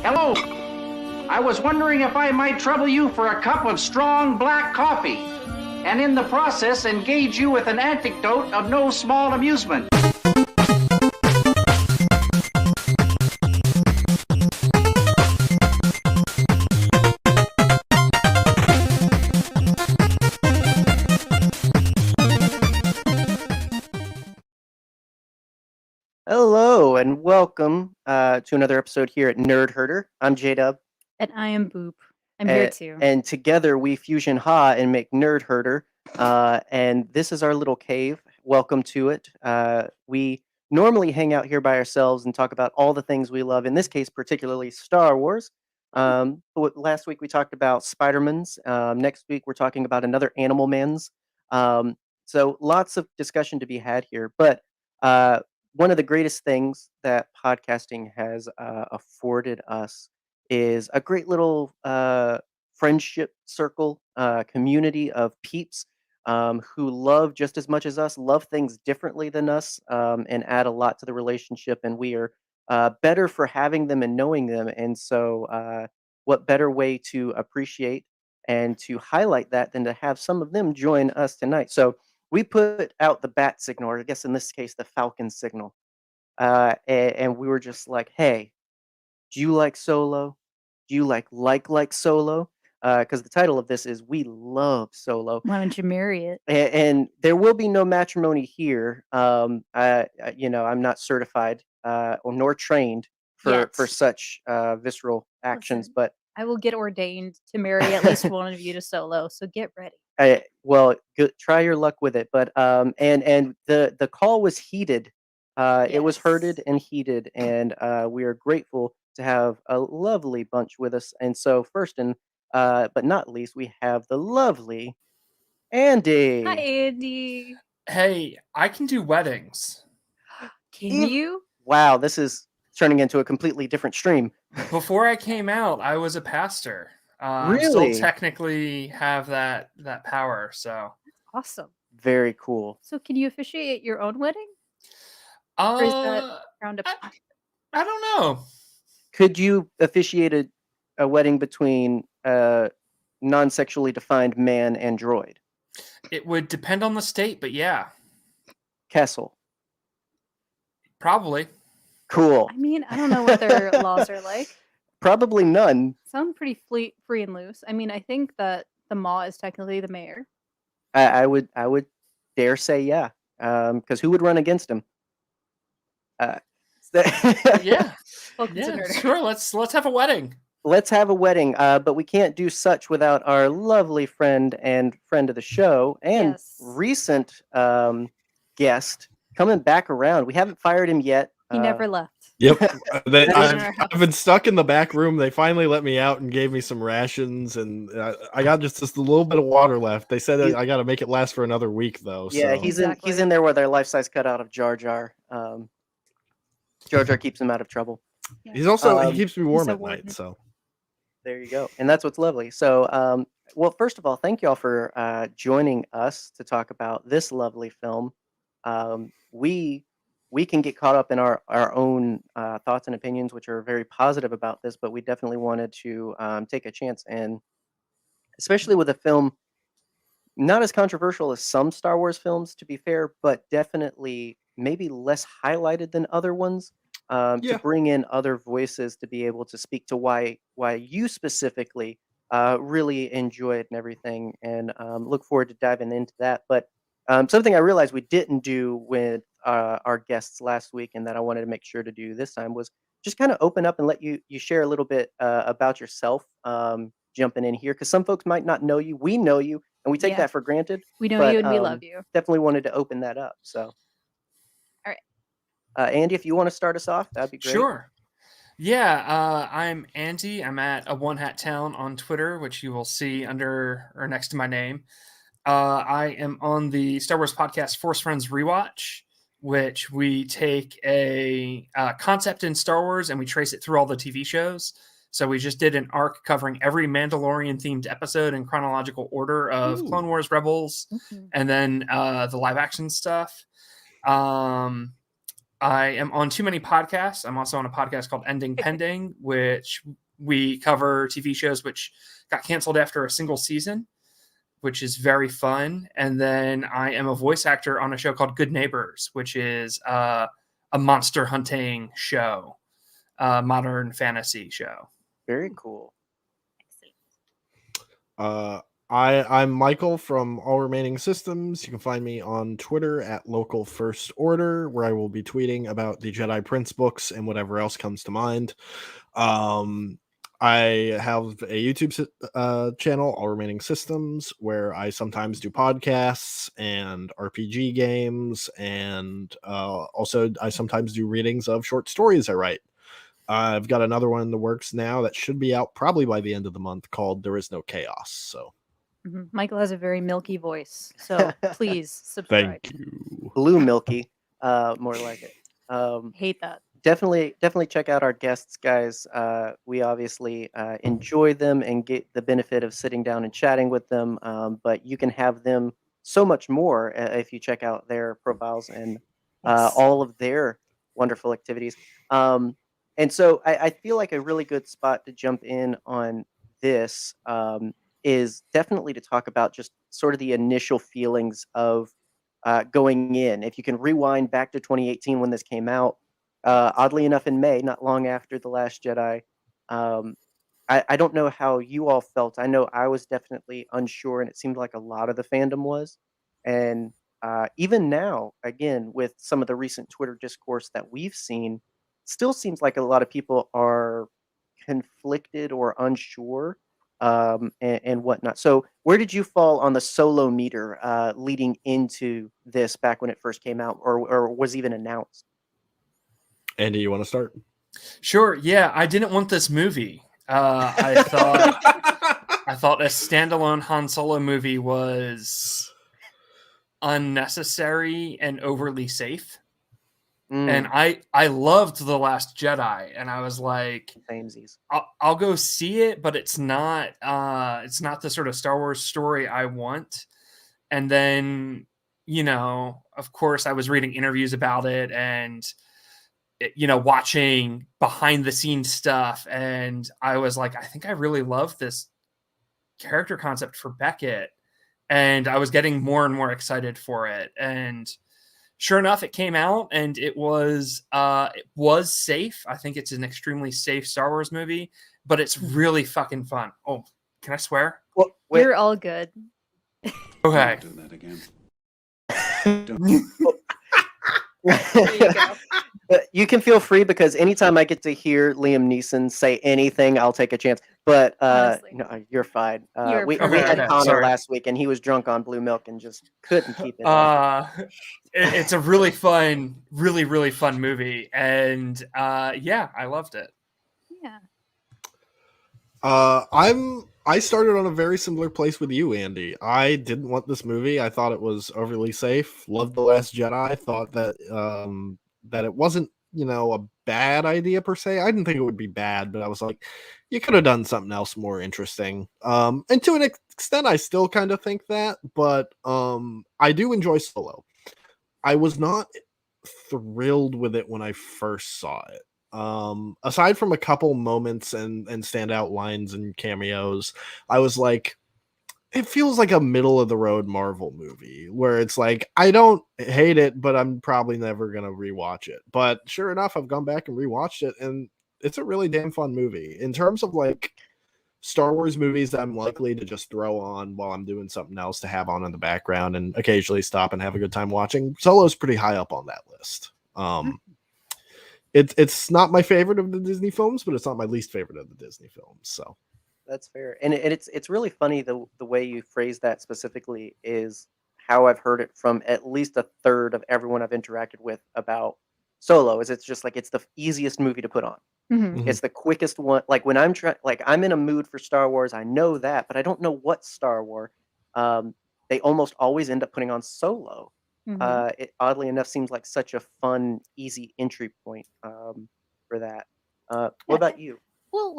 Hello. I was wondering if I might trouble you for a cup of strong black coffee, and in the process engage you with an anecdote of no small amusement. Hello and welcome to another episode here at Nerdherder. I'm J-Dub. And I am Boop. I'm here too. And together we fusion Ha and make Nerdherder. And this is our little cave. Welcome to it. We normally hang out here by ourselves and talk about all the things we love. In this case, particularly Star Wars. Last week we talked about Spider-Man's. Next week we're talking about another Animal Man's. So lots of discussion to be had here. But one of the greatest things that podcasting has afforded us is a great little friendship circle, community of peeps who love just as much as us, love things differently than us, and add a lot to the relationship. And we are better for having them and knowing them. And so, what better way to appreciate and to highlight that than to have some of them join us tonight? So, we put out the bat signal, or I guess in this case, the falcon signal. And we were just like, hey, do you like Solo? Do you like Solo? Because the title of this is We Love Solo. Why don't you marry it? And there will be no matrimony here. I'm not certified or nor trained for such visceral actions. Listen, but I will get ordained to marry at least one of you to Solo, so get ready. Try your luck with it. But and the call was heated. It was heard and heated, and we are grateful to have a lovely bunch with us. And so, first and but not least, we have the lovely Andy. Hi, Andy. Hey, I can do weddings. Can you? Wow, this is turning into a completely different stream. Before I came out, I was a pastor. Really? I still technically have that power. So Awesome. Very cool. So, can you officiate your own wedding? Or is that round up? I don't know. Could you officiate a wedding between a non-sexually defined man and droid? It would depend on the state, but yeah. Kessel. Probably. Cool. I mean, I don't know what their laws are like. Probably none. Sound pretty free and loose. I mean, I think that the Maw is technically the mayor. I would dare say yeah. Because who would run against him? Yeah. Sure. Let's have a wedding. Let's have a wedding. But we can't do such without our lovely friend and friend of the show and recent guest coming back around. We haven't fired him yet. He never left. Yep. I've been stuck in the back room. They finally let me out and gave me some rations, and I got just a little bit of water left. They said I got to make it last for another week, though. Yeah, so. he's in there with their life-size cutout of Jar Jar. Jar Jar keeps him out of trouble. Yeah. He's also he keeps me warm at night. So there you go, and that's what's lovely. So, well, first of all, thank you all for joining us to talk about this lovely film. We can get caught up in our own thoughts and opinions, which are very positive about this, but we definitely wanted to take a chance, and especially with a film not as controversial as some Star Wars films, to be fair, but definitely maybe less highlighted than other ones, to bring in other voices to be able to speak to why you specifically really enjoy it and everything, and look forward to diving into that. But something I realized we didn't do with our guests last week, and that I wanted to make sure to do this time, was just kind of open up and let you share a little bit about yourself, jumping in here, because some folks might not know you. We know you, and we take that for granted. We know you, and we love you. Definitely wanted to open that up. So, all right, Andy, if you want to start us off, that'd be great. Sure. Yeah, I'm Andy. I'm at a One Hat Town on Twitter, which you will see under or next to my name. I am on the Star Wars podcast Force Friends Rewatch, which we take a concept in Star Wars and we trace it through all the TV shows. So we just did an arc covering every Mandalorian-themed episode in chronological order of Clone Wars, Rebels, and then the live-action stuff. I am on too many podcasts. I'm also on a podcast called Ending Pending, which we cover TV shows which got canceled after a single season, which is very fun. And then I am a voice actor on a show called Good Neighbors, which is a monster hunting show, modern fantasy show. Very cool. I'm Michael from All Remaining Systems. You can find me on Twitter at Local First Order, where I will be tweeting about the Jedi Prince books and whatever else comes to mind. I have a YouTube channel, All Remaining Systems, where I sometimes do podcasts and RPG games, and also I sometimes do readings of short stories I write. I've got another one in the works now that should be out probably by the end of the month called There Is No Chaos. So Michael has a very milky voice, so please subscribe. thank you. Blue milky, more like it. Hate that. Definitely check out our guests, guys. We obviously enjoy them and get the benefit of sitting down and chatting with them, but you can have them so much more if you check out their profiles and all of their wonderful activities. And so I feel like a really good spot to jump in on this is definitely to talk about just sort of the initial feelings of going in. If you can rewind back to 2018 when this came out, oddly enough in May, not long after The Last Jedi, I don't know how you all felt. I know I was definitely unsure, and it seemed like a lot of the fandom was. And even now, again, with some of the recent Twitter discourse that we've seen, still seems like a lot of people are conflicted or unsure and whatnot. So where did you fall on the Solo meter leading into this back when it first came out or was even announced? Andy, you want to start? Sure. Yeah, I didn't want this movie. I thought a standalone Han Solo movie was unnecessary and overly safe. And I loved The Last Jedi, and I was like, I'll go see it, but it's not the sort of Star Wars story I want. And then, of course, I was reading interviews about it and watching behind the scenes stuff, and I was like, I think I really love this character concept for Beckett, and I was getting more and more excited for it. And sure enough, it came out, and it was safe. I think it's an extremely safe Star Wars movie, but it's really fucking fun. Oh, can I swear? Well, you're all good. Okay. Don't do that again. There you go. You can feel free because anytime I get to hear Liam Neeson say anything, I'll take a chance. But no, you're fine. We had Connor last week, and he was drunk on blue milk and just couldn't keep it. It's a really fun, really, really fun movie, and yeah, I loved it. Yeah. I started on a very similar place with you, Andy. I didn't want this movie. I thought it was overly safe. Loved The Last Jedi. Thought that that it wasn't, a bad idea per se. I didn't think it would be bad, but I was like, you could have done something else more interesting. And to an extent, I still kind of think that, but I do enjoy Solo. I was not thrilled with it when I first saw it. Aside from a couple moments and standout lines and cameos, I was like, it feels like a middle of the road Marvel movie where it's like, I don't hate it, but I'm probably never going to rewatch it. But sure enough, I've gone back and rewatched it, and it's a really damn fun movie. In terms of like Star Wars movies that I'm likely to just throw on while I'm doing something else to have on in the background and occasionally stop and have a good time watching, Solo's pretty high up on that list. It's not my favorite of the Disney films, but it's not my least favorite of the Disney films. So that's fair. And it's really funny the way you phrase that specifically is how I've heard it from at least a third of everyone I've interacted with about Solo. Is it's just like it's the easiest movie to put on. Mm-hmm. It's the quickest one. Like when I'm I'm in a mood for Star Wars, I know that, but I don't know what Star Wars. They almost always end up putting on Solo. Mm-hmm. It oddly enough seems like such a fun, easy entry point for that. What about you? Well,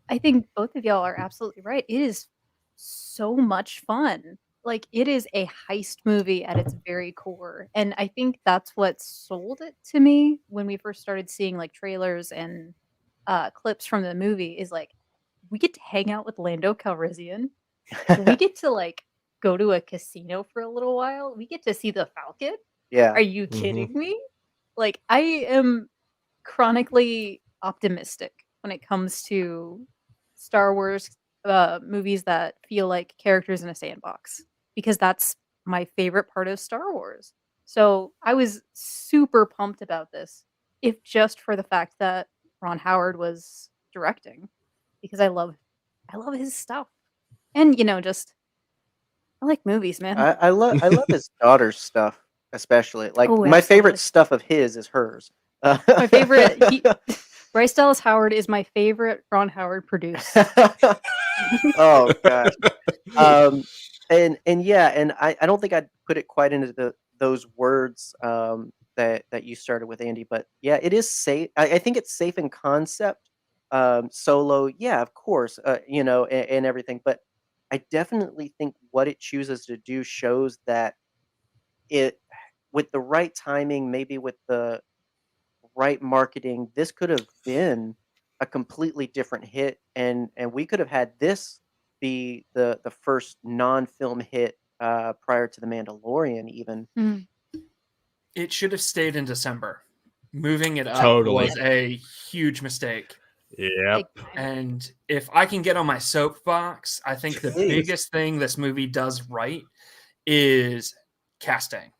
I think both of y'all are absolutely right. It is so much fun. like it is a heist movie at its very core, and I think that's what sold it to me when we first started seeing like trailers and clips from the movie. Is like we get to hang out with Lando Calrissian. We get to like go to a casino for a little while. We get to see the Falcon. Yeah. Are you kidding me? Like I am chronically optimistic when it comes to Star Wars movies that feel like characters in a sandbox, because that's my favorite part of Star Wars. So I was super pumped about this, if just for the fact that Ron Howard was directing, because I love his stuff, and just I like movies, man. I love his daughter's stuff, especially. Like Oh, my favorite absolutely. stuff of his is hers. My favorite Bryce Dallas Howard is my favorite Ron Howard produced. Oh gosh. And yeah, and I don't think I'd put it quite into those words that you started with, Andy, but yeah, it is safe. I think it's safe in concept. Solo, yeah, of course, and everything, but I definitely think what it chooses to do shows that it, with the right timing, maybe with the right marketing, this could have been a completely different hit, and we could have had this be the first non-film hit prior to The Mandalorian even. Mm. It should have stayed in December. Moving it up Totally. was a huge mistake. Yep. And if I can get on my soapbox, I think the Please. biggest thing this movie does right is casting.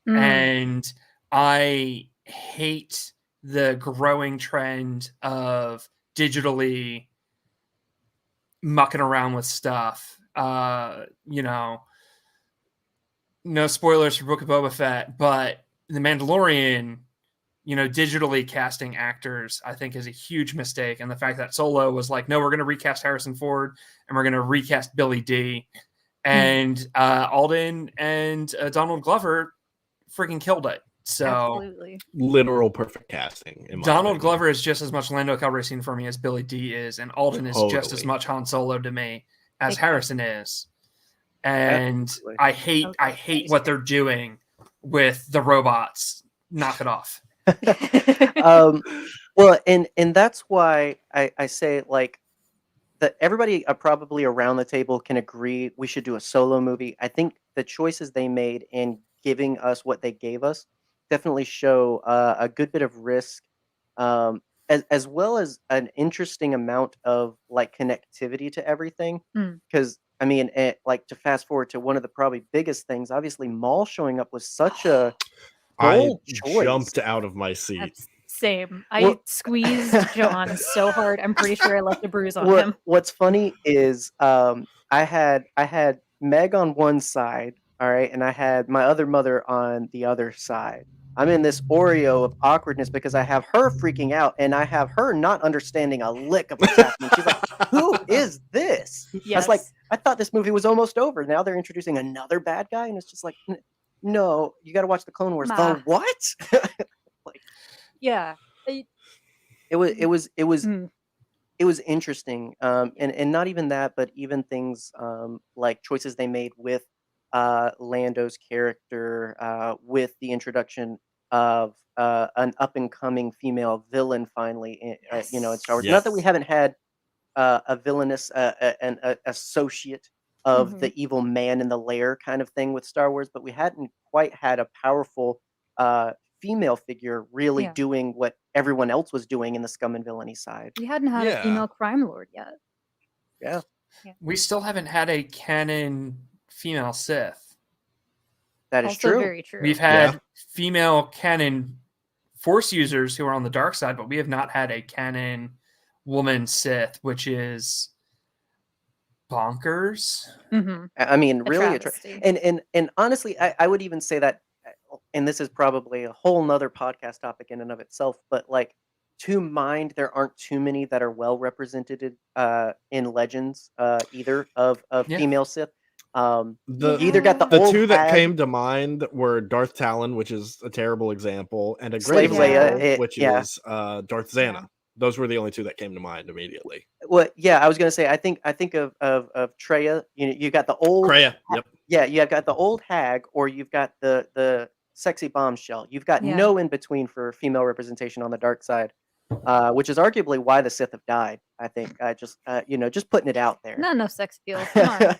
Mm. And I hate the growing trend of digitally mucking around with stuff. No spoilers for Book of Boba Fett, but The Mandalorian, digitally casting actors, I think is a huge mistake. And the fact that Solo was like, no, we're going to recast Harrison Ford and we're going to recast Billy D. And Alden and Donald Glover freaking killed it. So Absolutely. Literal perfect casting. in my Donald opinion. Glover is just as much Lando Calrissian for me as Billy D is, and Alden is just as Totally. much Han Solo to me as Exactly. Harrison is. And Absolutely. I hate what they're doing with the robots. Knock it off. Well, and that's why I say, like, that everybody probably around the table can agree we should do a Solo movie. I think the choices they made in giving us what they gave us definitely show a good bit of risk, as well as an interesting amount of like connectivity to everything. Mm. Because I mean, like, to fast forward to one of the probably biggest things, obviously Maul showing up was such a I bold choice. jumped out of my seat. That's same. Well- I squeezed John so hard. I'm pretty sure I left a bruise on him. What's funny is I had Meg on one side, all right, and I had my other mother on the other side. I'm in this Oreo of awkwardness because I have her freaking out and I have her not understanding a lick of what's happening. She's like, "Who is this?" I was like, "I thought this movie was almost over. Now they're introducing another bad guy," and it's just like, "No, you got to watch the Clone Wars." Ma. The what? Yeah. It was Mm. it was interesting, and not even that, but even things like choices they made with Lando's character, with the introduction of an up and coming female villain finally in Star Wars. Not that we Yes. haven't had a villainous an associate of the evil man in the lair kind of thing with Star Wars, but we hadn't quite had a powerful female figure really Yeah. doing what everyone else was doing in the scum and villainy side. We hadn't had Yeah. a female crime lord yet. Yeah. We still haven't had a canon female Sith. That is Also true. very true. We've had female canon Force users who are on the dark side, but we have not had a canon woman Sith, which is bonkers. Mm-hmm. I mean, A really, travesty. and honestly, I would even say that, and this is probably a whole nother podcast topic in and of itself, but like, to mind, there aren't too many that are well represented in Legends either of Yeah. female Sith. You The either got the the old two that hag, came to mind were Darth Talon, which is a terrible example, and a Slave great Leia, example, which yeah. is Darth Xana. Those were the only two that came to mind immediately. Well, yeah, I was gonna say I think of Treya. You got the old Kreia, yep. yeah, you've got the old hag, or you've got the sexy bombshell. You've got Yeah. no in between for female representation on the dark side, which is arguably why the Sith have died. I think just just putting it out there. Not enough sex appeal. Come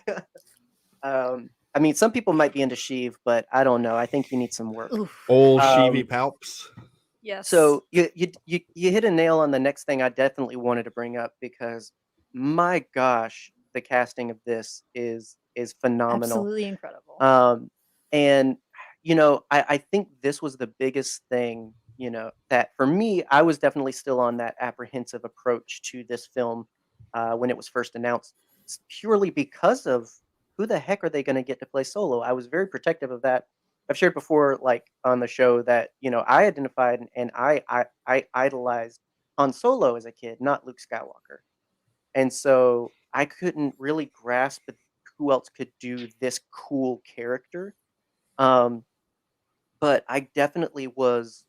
on. I mean, some people might be into Sheev, but I don't know. I think you need some work. Oof. Old Um, Sheevy Palps. Yes. So you hit a nail on the next thing I definitely wanted to bring up, because my gosh, the casting of this is phenomenal. absolutely incredible. And I think this was the biggest thing, that for me, I was definitely still on that apprehensive approach to this film when it was first announced, purely because of who the heck are they going to get to play Solo. I was very protective of that. I've shared before, like on the show, that I identified and I idolized Han Solo as a kid, not Luke Skywalker, and so I couldn't really grasp who else could do this cool character. Um, but I definitely was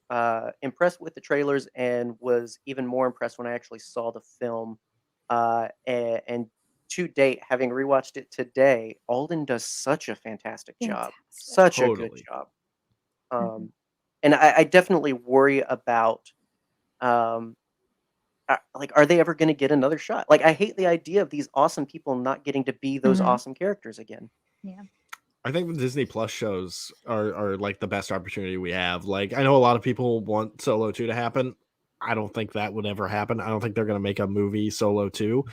impressed with the trailers, and was even more impressed when I actually saw the film. And to date, having rewatched it today, Alden does such a fantastic job, Fantastic. such a good Totally. job. Mhm. And I definitely worry about, um, like, are they ever going to get another shot? Like, I hate the idea of these awesome people not getting to be those Mhm. awesome characters again. Yeah. I think the Disney Plus shows are like the best opportunity we have. Like, I know a lot of people want Solo 2 to happen. I don't think that would ever happen. I don't think they're going to make a movie Solo 2.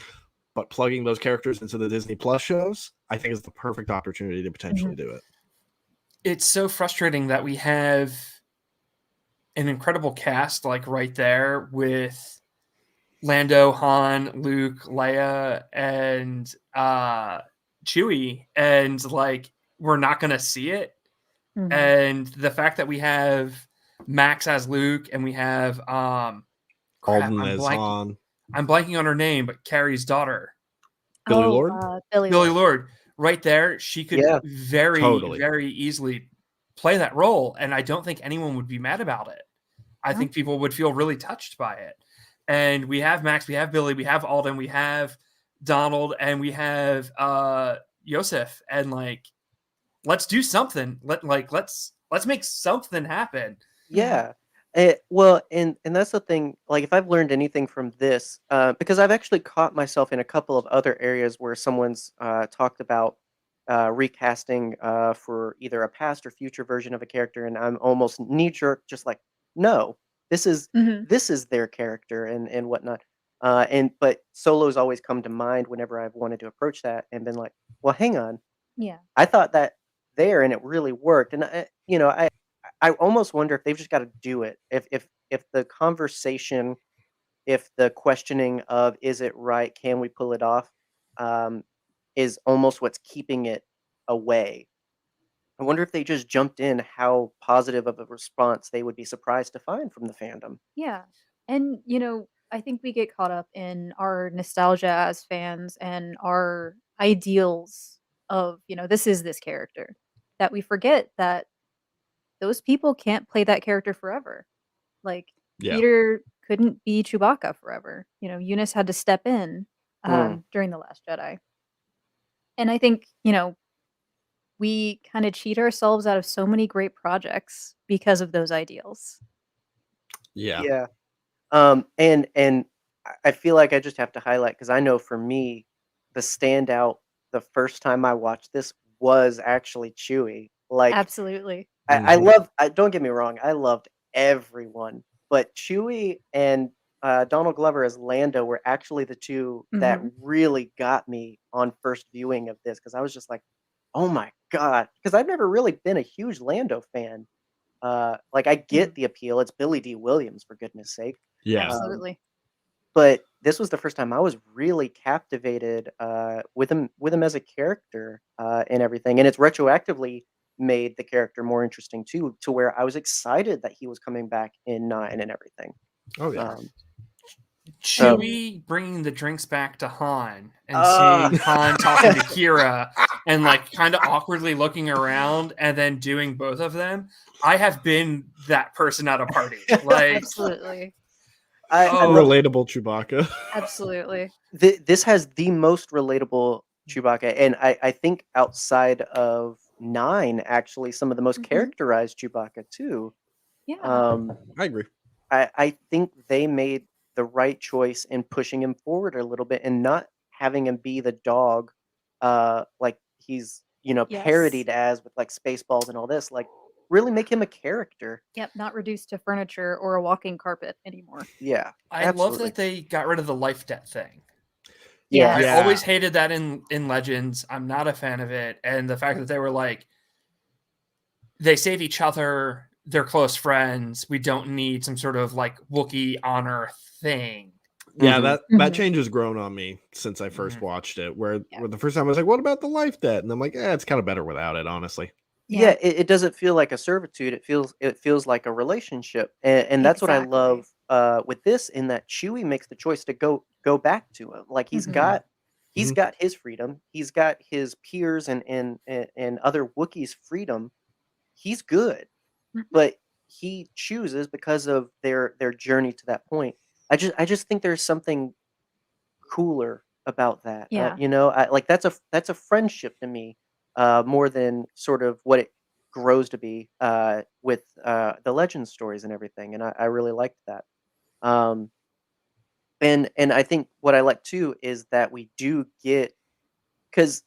But plugging those characters into the Disney Plus shows, I think is the perfect opportunity to potentially do it. It's so frustrating that we have an incredible cast like right there with Lando, Han, Luke, Leia, and Chewie, and like we're not gonna see it. Mhm. And the fact that we have Max as Luke, and we have crap, Alden as Han. I'm blanking on her name, but Carrie's daughter, Billy Lord? Billy Billy Lord. Lord. Right there, she could Yeah. very, Totally. very easily play that role, and I don't think anyone would be mad about it. I No. think people would feel really touched by it. And we have Max, we have Billy, we have Alden, we have Donald, and we have Yosef, and like, let's do something. Let's make something happen. Yeah. Well, and that's the thing. Like, if I've learned anything from this, because I've actually caught myself in a couple of other areas where someone's talked about recasting for either a past or future version of a character, and I'm almost knee jerk, just like, no, this is Mhm. their character and whatnot. But Solo's always come to mind whenever I've wanted to approach that, and been like, well, hang on, Yeah. I thought that there, and it really worked. And I almost wonder if they've just got to do it. If the conversation, if the questioning of is it right, can we pull it off, um, is almost what's keeping it away. I wonder if they just jumped in, how positive of a response they would be surprised to find from the fandom. Yeah. And, I think we get caught up in our nostalgia as fans and our ideals of, this is this character, that we forget that those people can't play that character forever. Like, Yeah. Peter couldn't be Chewbacca forever. Eunice had to step in Mm. during The Last Jedi. And I think, we kind of cheat ourselves out of so many great projects because of those ideals. Yeah. Yeah. And I feel like I just have to highlight, because I know for me, the standout the first time I watched this was actually Chewie. Like, Absolutely. I Mhm. love. Don't get me wrong. I loved everyone, but Chewie and Donald Glover as Lando were actually the two that Mhm. really got me on first viewing of this, because I was just like, "Oh my god!" Because I've never really been a huge Lando fan. Like, I get Mhm. the appeal. It's Billy D. Williams, for goodness sake. Yeah. Absolutely. But this was the first time I was really captivated with him as a character and everything, and it's retroactively made the character more interesting too, to where I was excited that he was coming back in 9 and everything. Oh yeah. So Chewie bringing the drinks back to Han and Ah. seeing Han talking to Kira and like kind of awkwardly looking around and then doing both of them. I have been that person at a party. Like, Absolutely. I love Relatable Chewbacca. Absolutely. this has the most relatable Chewbacca, and I think outside of 9, actually, some of the most Mhm. characterized Chewbacca too. Yeah. I agree. I think they made the right choice in pushing him forward a little bit and not having him be the dog, like he's Yes. parodied as with like Spaceballs and all this. Like, really make him a character. Yep. Not reduced to furniture or a walking carpet anymore. Yeah, I love absolutely. that they got rid of the life debt thing. Yeah, I Yeah. always hated that in Legends. I'm not a fan of it, and the fact that they were like, they save each other, they're close friends. We don't need some sort of like Wookiee honor thing. Yeah, Mhm. that Mhm. change has grown on me since I first Mhm. watched it. Where Yeah. the first time I was like, "What about the life debt?" And I'm like, "It's kind of better without it, honestly." Yeah, it doesn't feel like a servitude. It feels like a relationship, and that's what I Exactly. love with this. In that Chewie makes the choice to go back to him. Like he's Mhm. he's Mhm. got his freedom. He's got his peers and other Wookiees' freedom. He's good, Mhm. but he chooses because of their journey to that point. I just think there's something cooler about that. Yeah. Like that's a friendship to me, more than sort of what it grows to be with the legend stories and everything. And I really liked that. Um, and I think what I like too is that we do get because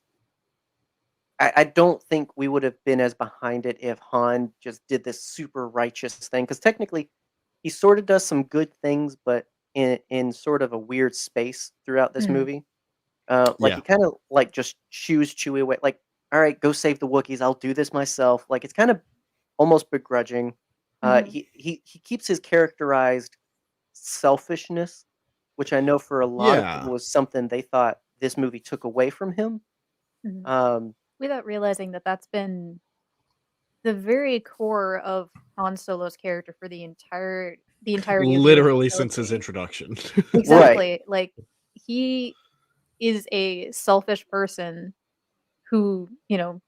I don't think we would have been as behind it if Han just did this super righteous thing. Because technically, he sort of does some good things, but in sort of a weird space throughout this Mhm. movie. Like, Yeah. he kinda, like, just shoos Chewie away, like, "Alright, go save the Wookiees, I'll do this myself." Like, it's kind of almost begrudging. Mhm. He keeps his characterized selfishness, which I know for a lot of Yeah. people was something they thought this movie took away from him. Mhm. Um, Without realizing that that's been the very core of Han Solo's character for the entirety of the original Literally since his trilogy. introduction. right. Exactly. Like, he is a selfish person who,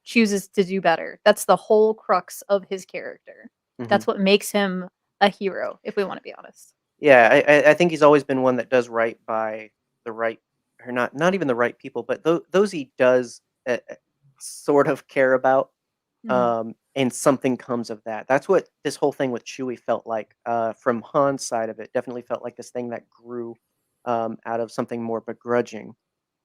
chooses to do better. That's the whole crux of his character. Mhm. That's what makes him a hero, if we wanna be honest. Yeah, I think he's always been one that does right by the right or not even the right people, but those he does, sort of care about. Mhm. And something comes of that. That's what this whole thing with Chewie felt like. From Han's side of it, definitely felt like this thing that grew out of something more begrudging.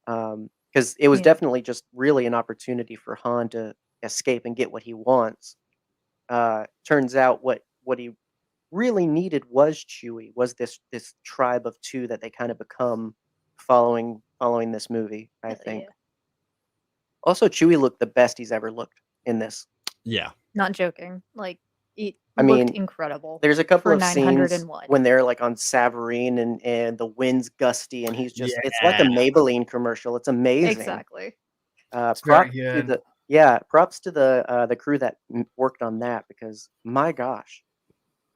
Because it was Yeah. definitely just really an opportunity for Han to escape and get what he wants. Turns out what he really needed was Chewie, was this tribe of two that they kind of become following this movie. I Hell think. yeah. Also, Chewie looked the best he's ever looked in this. Yeah. Not joking. Like, it I looked mean, incredible there's a couple for of scenes 901. when they're, like, on Savareen and the wind's gusty, and he's just it's like a Yeah. Maybelline commercial, it's amazing. Exactly. It's very Props to good. the crew that worked on that because, my gosh.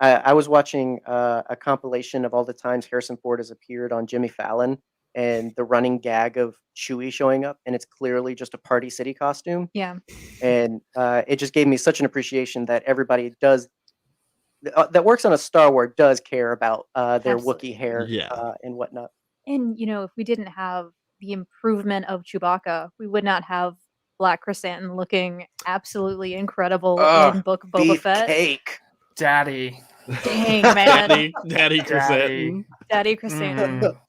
I was watching, a compilation of all the times Harrison Ford has appeared on Jimmy Fallon and the running gag of Chewie showing up, and it's clearly just a Party City costume, Yeah. and, it just gave me such an appreciation that everybody that works on a Star Wars does care about, their Wookiee Absolutely. hair, Yeah. and whatnot. And, if we didn't have the improvement of Chewbacca, we would not have Black Chrysanthemum looking absolutely incredible Ugh, in Book of Boba Fett. beefcake. Daddy. Dang, man. Daddy Daddy. Chrysanthemum. Daddy Chrysanthemum. Mm.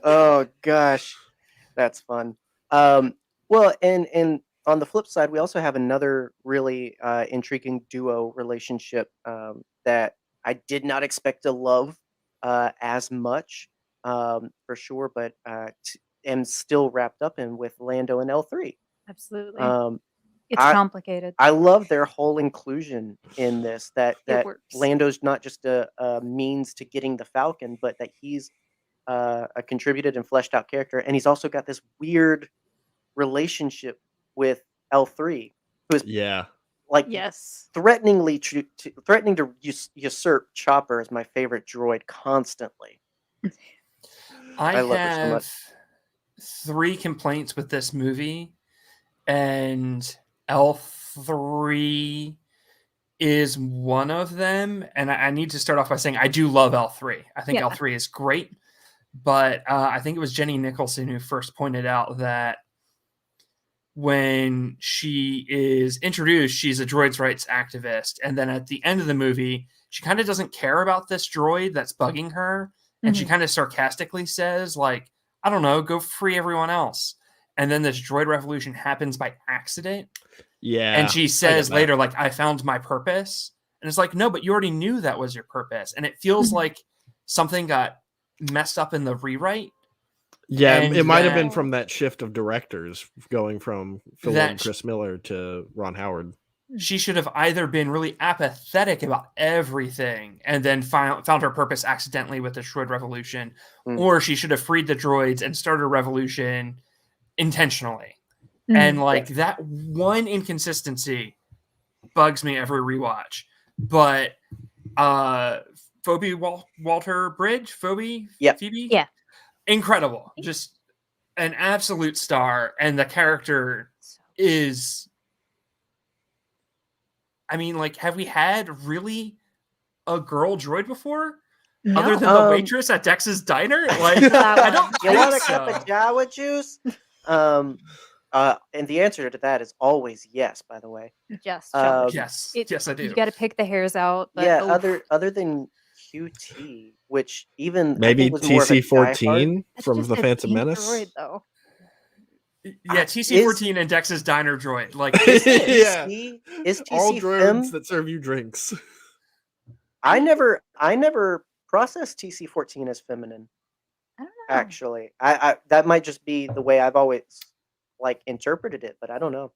Oh gosh, that's fun. Well, and on the flip side, we also have another really intriguing duo relationship that I did not expect to love as much, for sure, but am still wrapped up in with Lando and L3. Absolutely. Um, It's I complicated. I love their whole inclusion in this. That It that works. Lando's not just a means to getting the Falcon, but that he's a contributed and fleshed out character, and he's also got this weird relationship with L3, who is Yeah. like Yes. threatening to usurp Chopper as my favorite droid constantly. I I love her so have much. 3 complaints with this movie, and L3 is one of them. And I need to start off by saying I do love L3. I think Yeah. L3 is great. But I think it was Jenny Nicholson who first pointed out that when she is introduced, she's a droids rights activist. And then at the end of the movie, she kind of doesn't care about this droid that's bugging her. And she kind of sarcastically says, like, I don't know, go free everyone else. And then this droid revolution happens by accident. Yeah. And she says later, like, I found my purpose. And it's like, no, but you already knew that was your purpose. And it feels like something got messed up in the rewrite. Yeah, And it might have been that- from that shift of directors going from Phil and Chris Miller to Ron Howard. She should have either been really apathetic about everything and then found her purpose accidentally with the droid revolution, or she should have freed the droids and started a revolution intentionally. And like that one inconsistency bugs me every rewatch. But Phoebe Waller-Bridge, Phoebe? Yeah. Incredible. Just an absolute star. And the character is... I mean, like, have we had really a girl droid before? No. Other than the waitress at Dex's Diner? Like, I don't You think want a so. cup of Jawa juice? And the answer to that is always yes, by the way. Just Yes. Yes, I do. You got to pick the hairs out. But Yeah, other than QT, which even Maybe I think was more of a diehard. TC-14 from The Phantom Menace. Droid, though. Yeah, TC-14 and Dex's Diner droid. Like, Yeah. Is All TC droids Fem? that serve you drinks. I never processed TC-14 as feminine. I don't know. Actually, I that might just be the way I've always like interpreted it, but I don't know.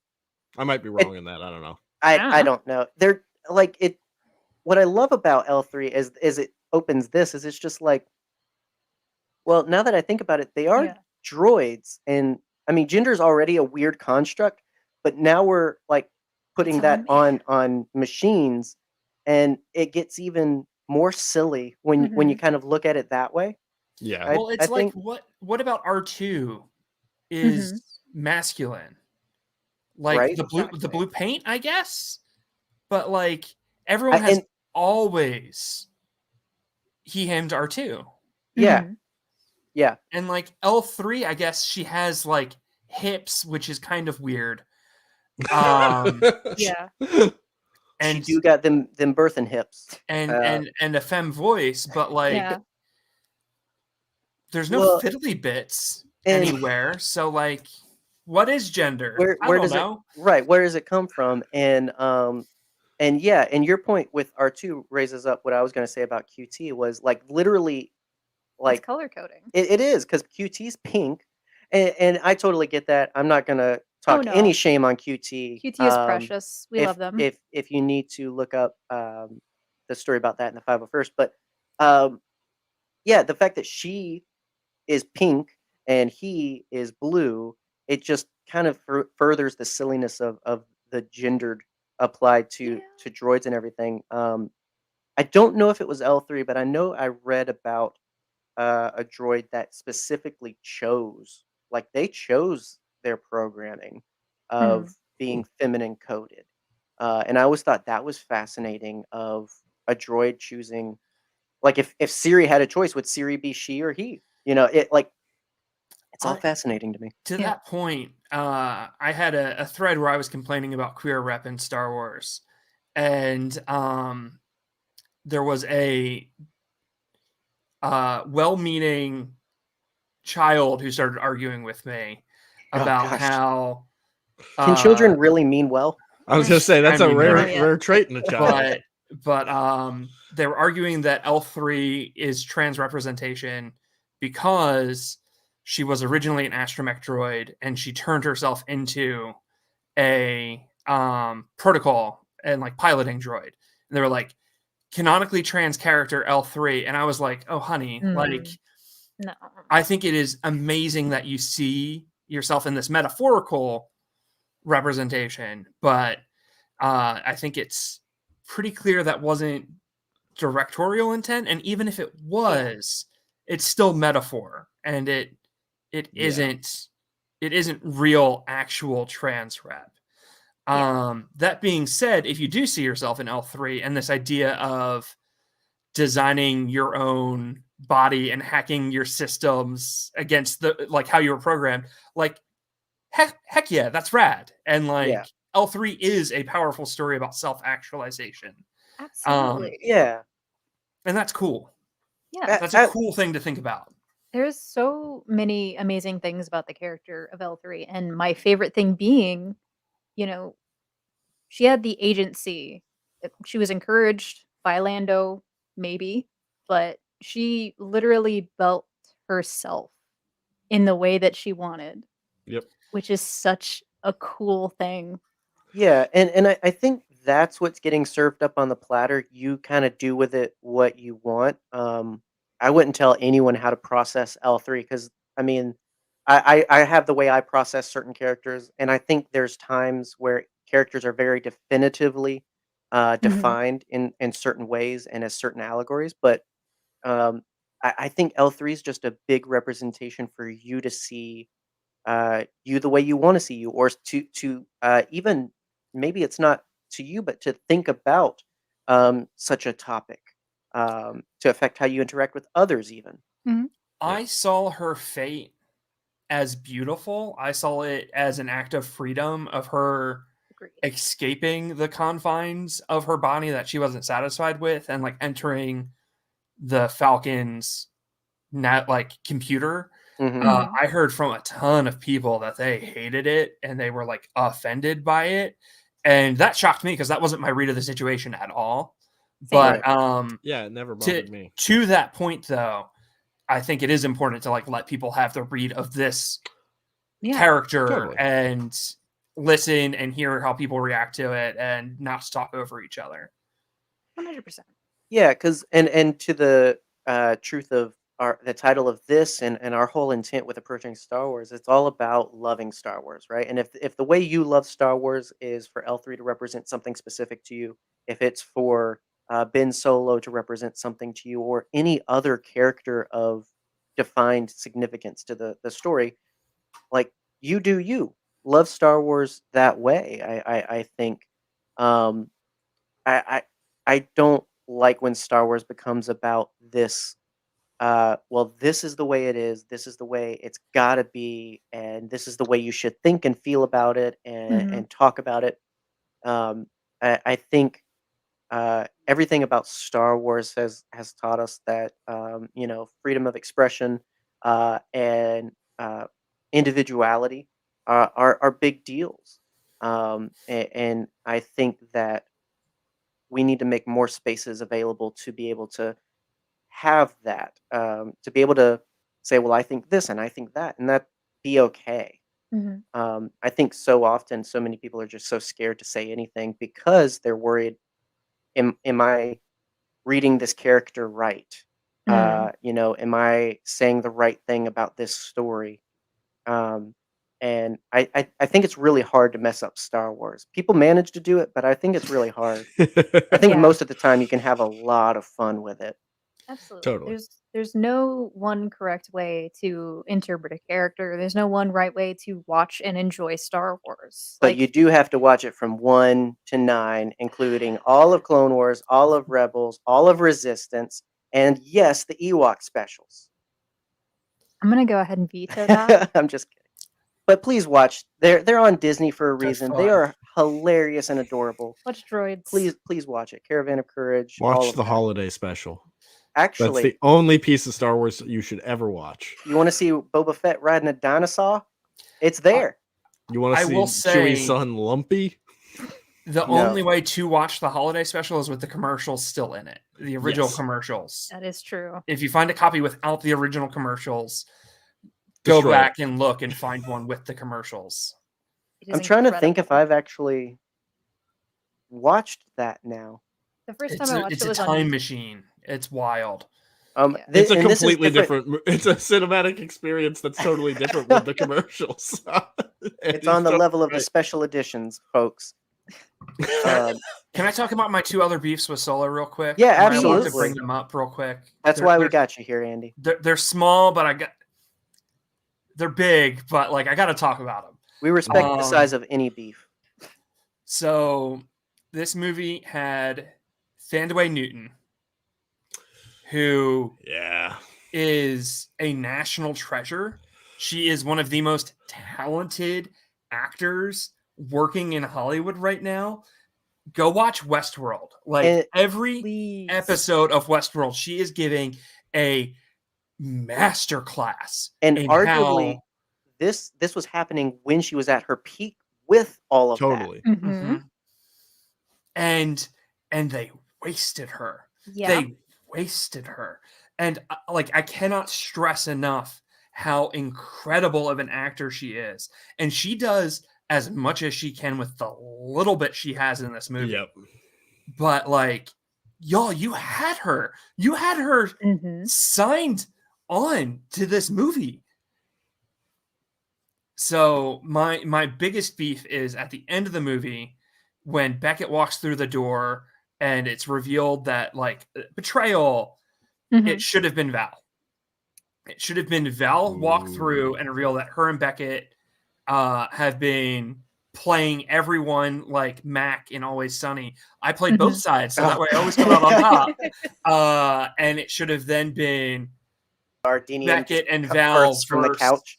I might be wrong in that. I don't know. I don't know. They're like it. What I love about L3 is it opens this is it's just like, well, now that I think about it, they are droids, and I mean, gender is already a weird construct, but now we're like putting that on machines, and it gets even more silly when you kind of look at it that way. Yeah. Well, it's like, what about R2 is masculine? Like the blue paint, I guess. But like everyone has always hemmed R2. Yeah. Yeah. And like L3, I guess she has like hips, which is kind of weird. Yeah. And you got them birthing hips. And a femme voice, but like there's no fiddly bits anywhere. So like, what is gender? Where does it where does it come from? And your point with R2 raises up what I was going to say about QT was like literally like it's color coding. It is because QT's pink, and I totally get that. I'm not going to talk any shame on QT. QT is precious. We love them. If you need to look up the story about that in the 501st, but the fact that she is pink and he is blue, it just kind of furthers the silliness of the gendered applied to droids and everything. I don't know if it was L3, but I know I read about a droid that specifically chose their programming of being feminine coded. And I always thought that was fascinating of a droid choosing, like if Siri had a choice, would Siri be she or he? You know, it's all fascinating to me. To that point, I had a thread where I was complaining about queer rep in Star Wars. And there was a well-meaning child who started arguing with me about how... Can children really mean well? I was going to say, that's a rare trait in a child. But they were arguing that L3 is trans representation because she was originally an astromech droid and she turned herself into a protocol and like piloting droid. And they were like, canonically trans character L3. And I was like, oh, honey, like, no. I think it is amazing that you see yourself in this metaphorical representation, but I think it's pretty clear that wasn't directorial intent. And even if it was, it's still metaphor, and it isn't real actual trans rep. That being said, if you do see yourself in L3 and this idea of designing your own body and hacking your systems against the like how you were programmed, like heck yeah, that's rad. And like Yeah. L3 is a powerful story about self-actualization. Absolutely. Yeah. And that's cool. Yeah. That's a cool thing to think about. There's so many amazing things about the character of L3, and my favorite thing being, you know, she had the agency. She was encouraged by Lando, maybe, but she literally built herself in the way that she wanted. Yep. Which is such a cool thing. Yeah, and I think that's what's getting served up on the platter. You kind of do with it what you want. I wouldn't tell anyone how to process L3 because I mean, I have the way I process certain characters, and I think there's times where characters are very definitively defined in certain ways and as certain allegories. But um, I think L3 is just a big representation for you to see you the way you want to see you, or to even maybe it's not to you, but to think about such a topic to affect how you interact with others, even. I saw her fate as beautiful. I saw it as an act of freedom of her Agreed. escaping the confines of her body that she wasn't satisfied with and like entering the Falcon's computer. I heard from a ton of people that they hated it and they were like offended by it, and that shocked me because that wasn't my read of the situation at all. Same. But Yeah, it never bothered me. To that point though, I think it is important to like let people have their read of this character totally. and listen and hear how people react to it and not talk over each other. 100%. Yeah, because and to the truth of the title of this and our whole intent with approaching Star Wars, it's all about loving Star Wars, right? And if the way you love Star Wars is for L3 to represent something specific to you, if it's for Ben Solo to represent something to you, or any other character of defined significance to the story, like you do you love Star Wars that way. I think um, I I don't like when Star Wars becomes about this. Well, this is the way it is. This is the way it's gotta be, and this is the way you should think and feel about it, and talk about it. Um, I think everything about Star Wars has taught us that freedom of expression and individuality are big deals, and I think that we need to make more spaces available to be able to have that, to be able to say, well, I think this and I think that, and that be okay. I think so often, so many people are just so scared to say anything because they're worried. Am I reading this character right? Am I saying the right thing about this story? Um, and I think it's really hard to mess up Star Wars. People manage to do it, but I think it's really hard. I think Yeah. most of the time you can have a lot of fun with it. Absolutely. Totally. There's no one correct way to interpret a character. There's no one right way to watch and enjoy Star Wars. But you do have to watch it from 1 to 9, including all of Clone Wars, all of Rebels, all of Resistance, and yes, the Ewok specials. I'm gonna go ahead and veto that. I'm just kidding. But please watch. They're on Disney for a They're reason. They fun. are hilarious and adorable. Watch droids. Please watch it. Caravan of Courage. all Watch of the that. holiday special. That's Actually, the only piece of Star Wars you should ever watch. you want to see Boba Fett riding a dinosaur? It's there. You want I to see will say- Chewie's son Lumpy? The No. only way to watch the holiday special is with the commercials still in it, the original Yes. commercials. That is true. If you find a copy without the original commercials, go Destroy back and look and find one with the commercials. It is I'm trying to think if incredible. I've actually watched that now. The first It's time I a, watched it's it a was on time YouTube. machine. It's wild. Yeah. It's a and this is completely different. It's a cinematic experience that's totally different with the commercials. It's on the level of the special editions, folks. Um, Can I talk about my two other beefs with Solo real quick? Yeah, I want to absolutely. bring them up real quick. That's They're- why we they're- got you here, Andy. They're small, but they're big, but like I got to talk about them. We respect the size of any beef. So this movie had Thandaway Newton, who Yeah. is a national treasure. She is one of the most talented actors working in Hollywood right now. Go watch Westworld. Like every Please. episode of Westworld, she is giving a master class. And in arguably, how- this was happening when she was at her peak with all of Totally. Mhm. and they wasted her. Yeah. They wasted her. And like I cannot stress enough how incredible of an actor she is. And she does as much as she can with the little bit she has in this movie. Yep. But like, y'all, you had her. You had her Mhm. signed on to this movie. So my biggest beef is at the end of the movie when Beckett walks through the door and it's revealed that like betrayal, Mhm. it should have been Val. It should have been Val walk through and reveal that her and Beckett have been playing everyone like Mac in Always Sunny. I played both sides, so that way I always come out on top. And it should have then been Ardenian Beckett and just Val bursts from the versus- couch.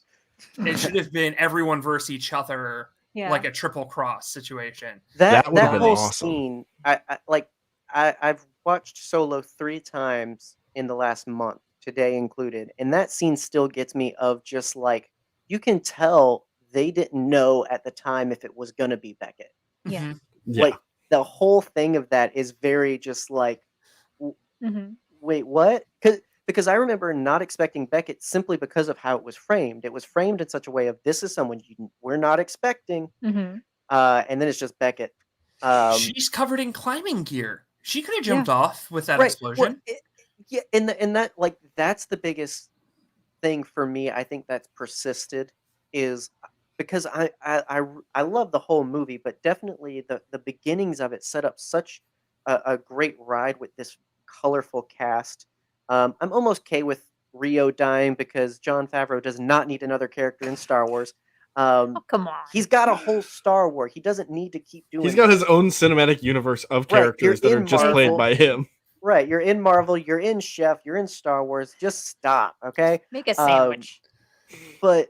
It should have been everyone versus each other, Yeah. like a triple cross situation. That That would've been whole awesome. scene, I've watched Solo 3 times in the last month, today included, and that scene still gets me of just like you can tell they didn't know at the time if it was gonna be Beckett. Yeah. Mhm. Yeah. Like the whole thing of that is very just like, Mhm. wait, what? Because I remember not expecting Beckett simply because of how it was framed. It was framed in such a way of this is someone we're not expecting, Mhm. and then it's just Beckett. She's covered in climbing gear. She could have jumped off with that Right. explosion. Well, yeah, and that like that's the biggest thing for me. I think that's persisted is because I love the whole movie, but definitely the beginnings of it set up such a great ride with this colorful cast. I'm almost okay with Rio dying because Jon Favreau does not need another character in Star Wars. Oh, come on. He's got a whole Star Wars. He doesn't need to keep doing. He's got this. his own cinematic universe of Right, characters you're that are in just Marvel. played by him. Right, you're in Marvel, you're in Chef, you're in Star Wars. Just stop, okay? Make a sandwich. But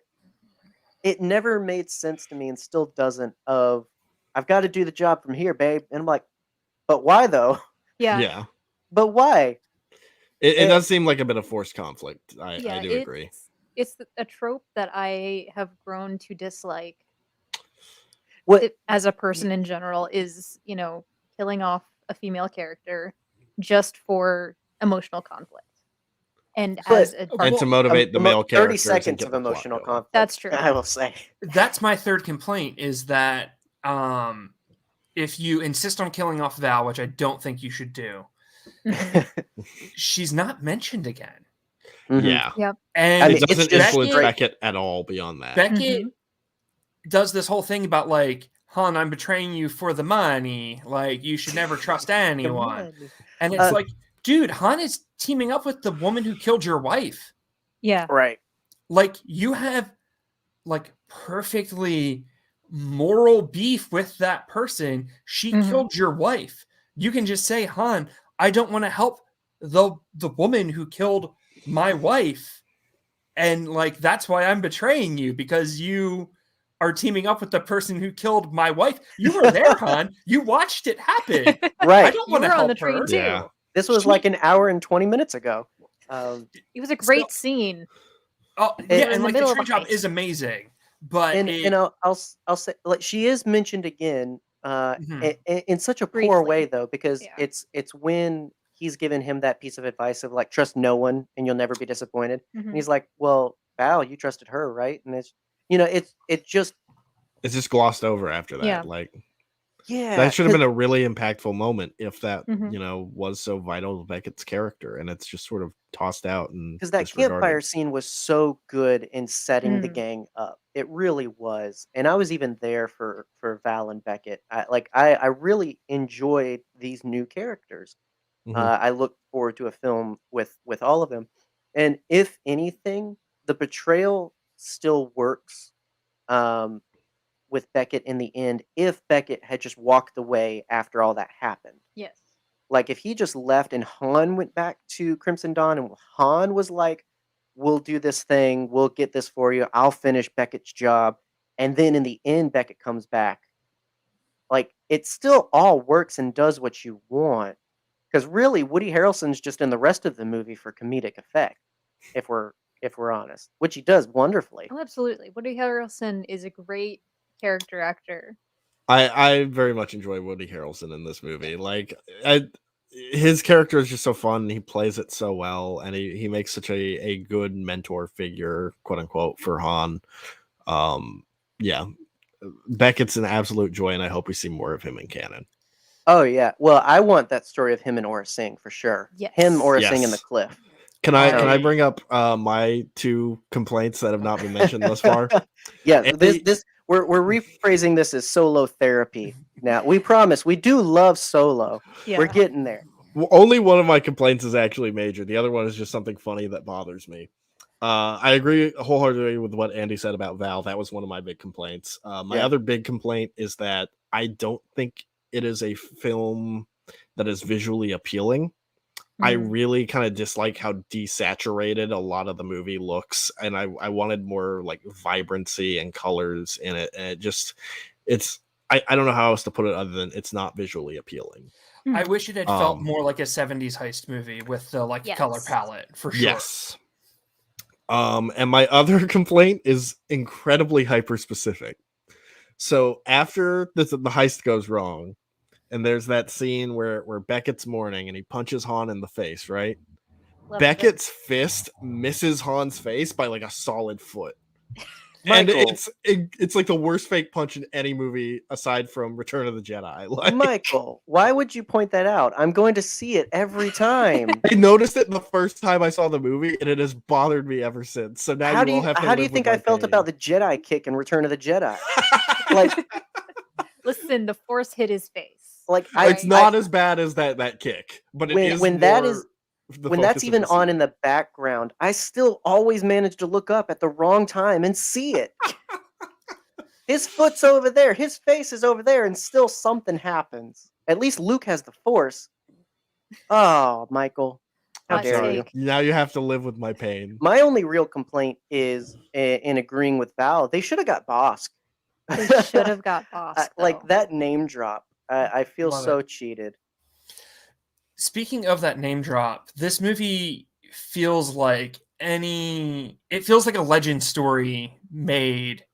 it never made sense to me and still doesn't of I've got to do the job from here, babe. And I'm like, but why though? Yeah. Yeah. But why? It Eh, does seem like a bit of forced conflict. I Yeah, do agree. It's a trope that I have grown to dislike What as a person in general is, killing off a female character just for emotional conflict. And But- as a And part And of to motivate the male 30 characters and seconds get of the plot emotional going. conflict. That's true. I will say. That's my third complaint is that if you insist on killing off Val, which I don't think you should do, she's not mentioned again. Mhm. Yeah. And I mean, It it's doesn't just influence straight- Beckett at all beyond that. Beckett does this whole thing about like, Han, I'm betraying you for the money. Like, you should never trust anyone. And it's like, dude, Han is teaming up with the woman who killed your wife. Yeah. Right. Like, you have like perfectly moral beef with that person. She Mhm. killed your wife. You can just say, Han, I don't want to help the woman who killed my wife. And like, that's why I'm betraying you, because you are teaming up with the person who killed my wife. You were there, Han. You watched it happen. I Right. don't You want to were on help the train her. too. Yeah. This was like an hour and 20 minutes ago. It was a great scene. Oh, And- yeah, in and the like the middle of train a job heist. is amazing, but and I'll say like she is mentioned again Mhm. in such a poor Briefly. way though because Yeah. it's when he's given him that piece of advice of like trust no one and you'll never be disappointed and Mhm. he's like well Val you trusted her right and it's just It's just glossed over after that. Yeah. Like yeah that should have 'cause- been a really impactful moment if that, Mhm. was so vital to Beckett's character, and it's just sort of tossed out and because that disregarded. campfire scene was so good in setting the Mm. gang up. It really was, and I was even there for Val and Beckett. I really enjoyed these new characters. Mhm. I look forward to a film with all of them, and if anything, the betrayal still works. with Beckett in the end if Beckett had just walked away after all that happened. Yes. Like, if he just left and Han went back to Crimson Dawn and Han was like, we'll do this thing, we'll get this for you, I'll finish Beckett's job. And then in the end, Beckett comes back. Like, it still all works and does what you want. Because really, Woody Harrelson's just in the rest of the movie for comedic effect, if we're honest, which he does wonderfully. Oh, absolutely. Woody Harrelson is a great character actor. I very much enjoy Woody Harrelson in this movie. Like, his character is just so fun. He plays it so well, and he makes such a good mentor figure, quote unquote, for Han. Yeah, Beckett's an absolute joy, and I hope we see more of him in canon. Oh yeah, well, I want that story of him and Aura Singh for sure. Yes. Him, Aura Singh, and the Yes. cliff. Can I bring up my two complaints that have not been mentioned thus far? Yeah, Andy- we're rephrasing this as solo therapy. Now we promise we do love Solo. Yeah. We're getting there. Well, only one of my complaints is actually major. The other one is just something funny that bothers me. I agree wholeheartedly with what Andy said about Val. That was one of my big complaints. My other big complaint is that I don't think it is a film that is visually appealing. I really kind of dislike how desaturated a lot of the movie looks, and I wanted more like vibrancy and colors in it. And I don't know how else to put it other than it's not visually appealing. I wish it had felt more like a 70s heist movie with the color palette, for sure. Yes. And my other complaint is incredibly hyper specific. So after the heist goes wrong, and there's that scene where Beckett's mourning and he punches Han in the face, right? Beckett's fist misses Han's face by like a solid foot. Michael. And it's like the worst fake punch in any movie aside from Return of the Jedi. Like, Michael, why would you point that out? I'm going to see it every time. I noticed it the first time I saw the movie, and it has bothered me ever since. So now how do you think I felt about the Jedi kick in Return of the Jedi? Like, listen, the Force hit his face. Like, it's not as bad as that kick, but when that's even on in the background, I still always manage to look up at the wrong time and see it. His foot's over there, his face is over there, and still something happens. At least Luke has the Force. Oh, Michael, how dare you? Now you have to live with my pain. My only real complaint is in agreeing with Val. They should have got Bosk. They should have got Bosk. Like that name drop. I feel so cheated. Speaking of that name drop, this movie feels like a legend story made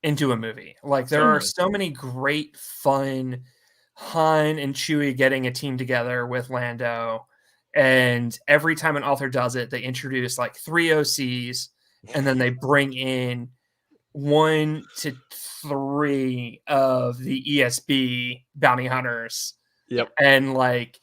into a movie. Like, there are so many great, fun Han and Chewie getting a team together with Lando, and every time an author does it, they introduce like 3 OCs, and then they bring in 1 to 3 of the ESB bounty hunters. Yep. And like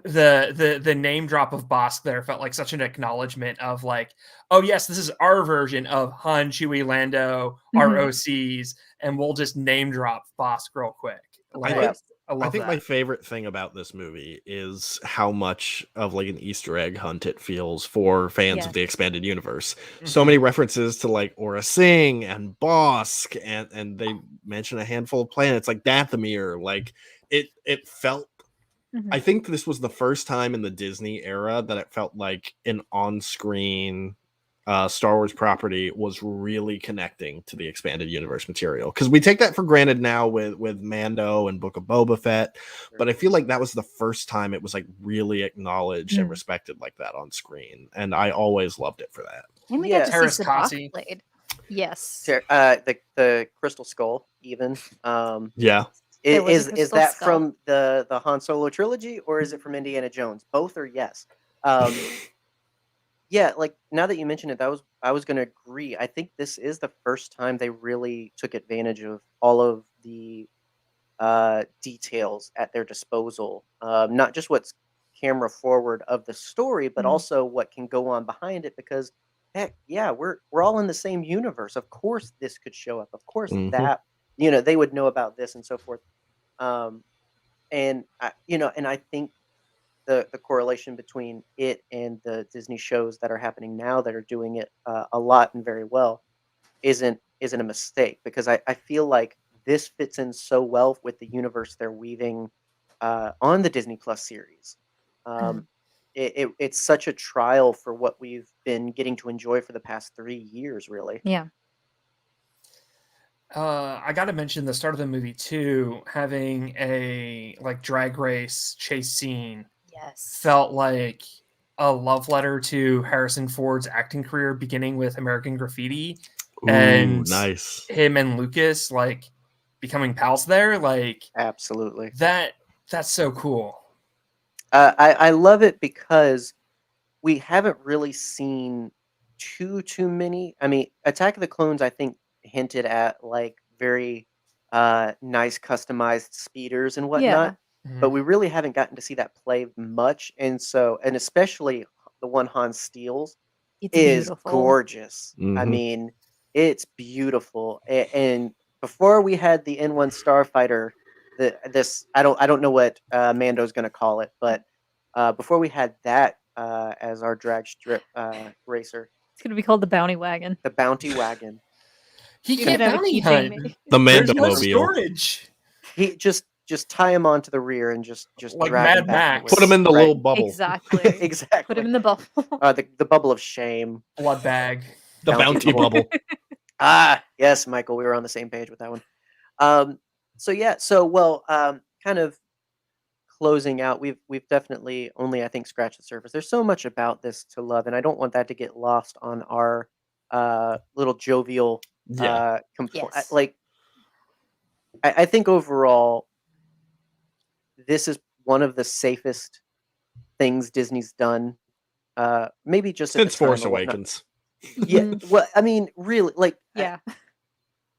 the name drop of Bosk there felt like such an acknowledgement of like, oh yes, this is our version of Han, Chewie, Lando, our OCs, and we'll just name drop Bosk real quick. Like, I think my favorite thing about this movie is how much of like an Easter egg hunt it feels for fans of the expanded universe. So many references to like Aura Singh and Bosk, and they mention a handful of planets like Dathomir. Like it felt. I think this was the first time in the Disney era that it felt like an on-screen Star Wars property was really connecting to the expanded universe material, because we take that for granted now with Mando and Book of Boba Fett, but I feel like that was the first time it was like really acknowledged and respected like that on screen, and I always loved it for that. And we got to see Sabacc played. Yes. The Crystal Skull, even. Is that from the Han Solo trilogy, or is it from Indiana Jones? Both or yes? Yeah, like now that you mention it, I was going to agree. I think this is the first time they really took advantage of all of the details at their disposal. Not just what's camera forward of the story, but also what can go on behind it. Because heck, yeah, we're all in the same universe. Of course, this could show up. Of course, that they would know about this and so forth. And I think the correlation between it and the Disney shows that are happening now that are doing it a lot and very well isn't isn't a mistake, because I feel like this fits in so well with the universe they're weaving on the Disney Plus series. Um, it's such a trial for what we've been getting to enjoy for the past 3 years, really. Yeah. I got to mention the start of the movie too, having a like drag race chase scene Yes. felt like a love letter to Harrison Ford's acting career, beginning with American Graffiti, Ooh, and nice. him and Lucas like becoming pals there. Like Absolutely. that's so cool. I love it because we haven't really seen too many. I mean, Attack of the Clones, I think, hinted at like very nice customized speeders and whatnot, but we really haven't gotten to see that play much. And so, and especially the one Han steals It's is beautiful. gorgeous. I Mhm. mean, it's beautiful. And before we had the N1 Starfighter, this I don't know what Mando's going to call it, but before we had that as our drag strip racer, It's gonna be called the Bounty Wagon. the Bounty Wagon, He You're can't gonna have a bounty keychain hunt. made. The There's no Mandomobile. storage. he just tie him onto the rear and just Like drag him Mad back. Max. Put him in the Right. little bubble. Exactly. Exactly. Put him in the bubble. The bubble of shame. Blood bag. The Bounty bounty bubble. Ah, yes, Michael, we were on the same page with that one. So yeah, kind of closing out, we've definitely only, I think, scratched the surface. There's so much about this to love, and I don't want that to get lost on our little jovial Yeah. Yes. like I think overall this is one of the safest things Disney's done. Maybe just at the Since time Force or whatnot. Awakens. Yeah, Mhm. well, I mean, really, like, Yeah.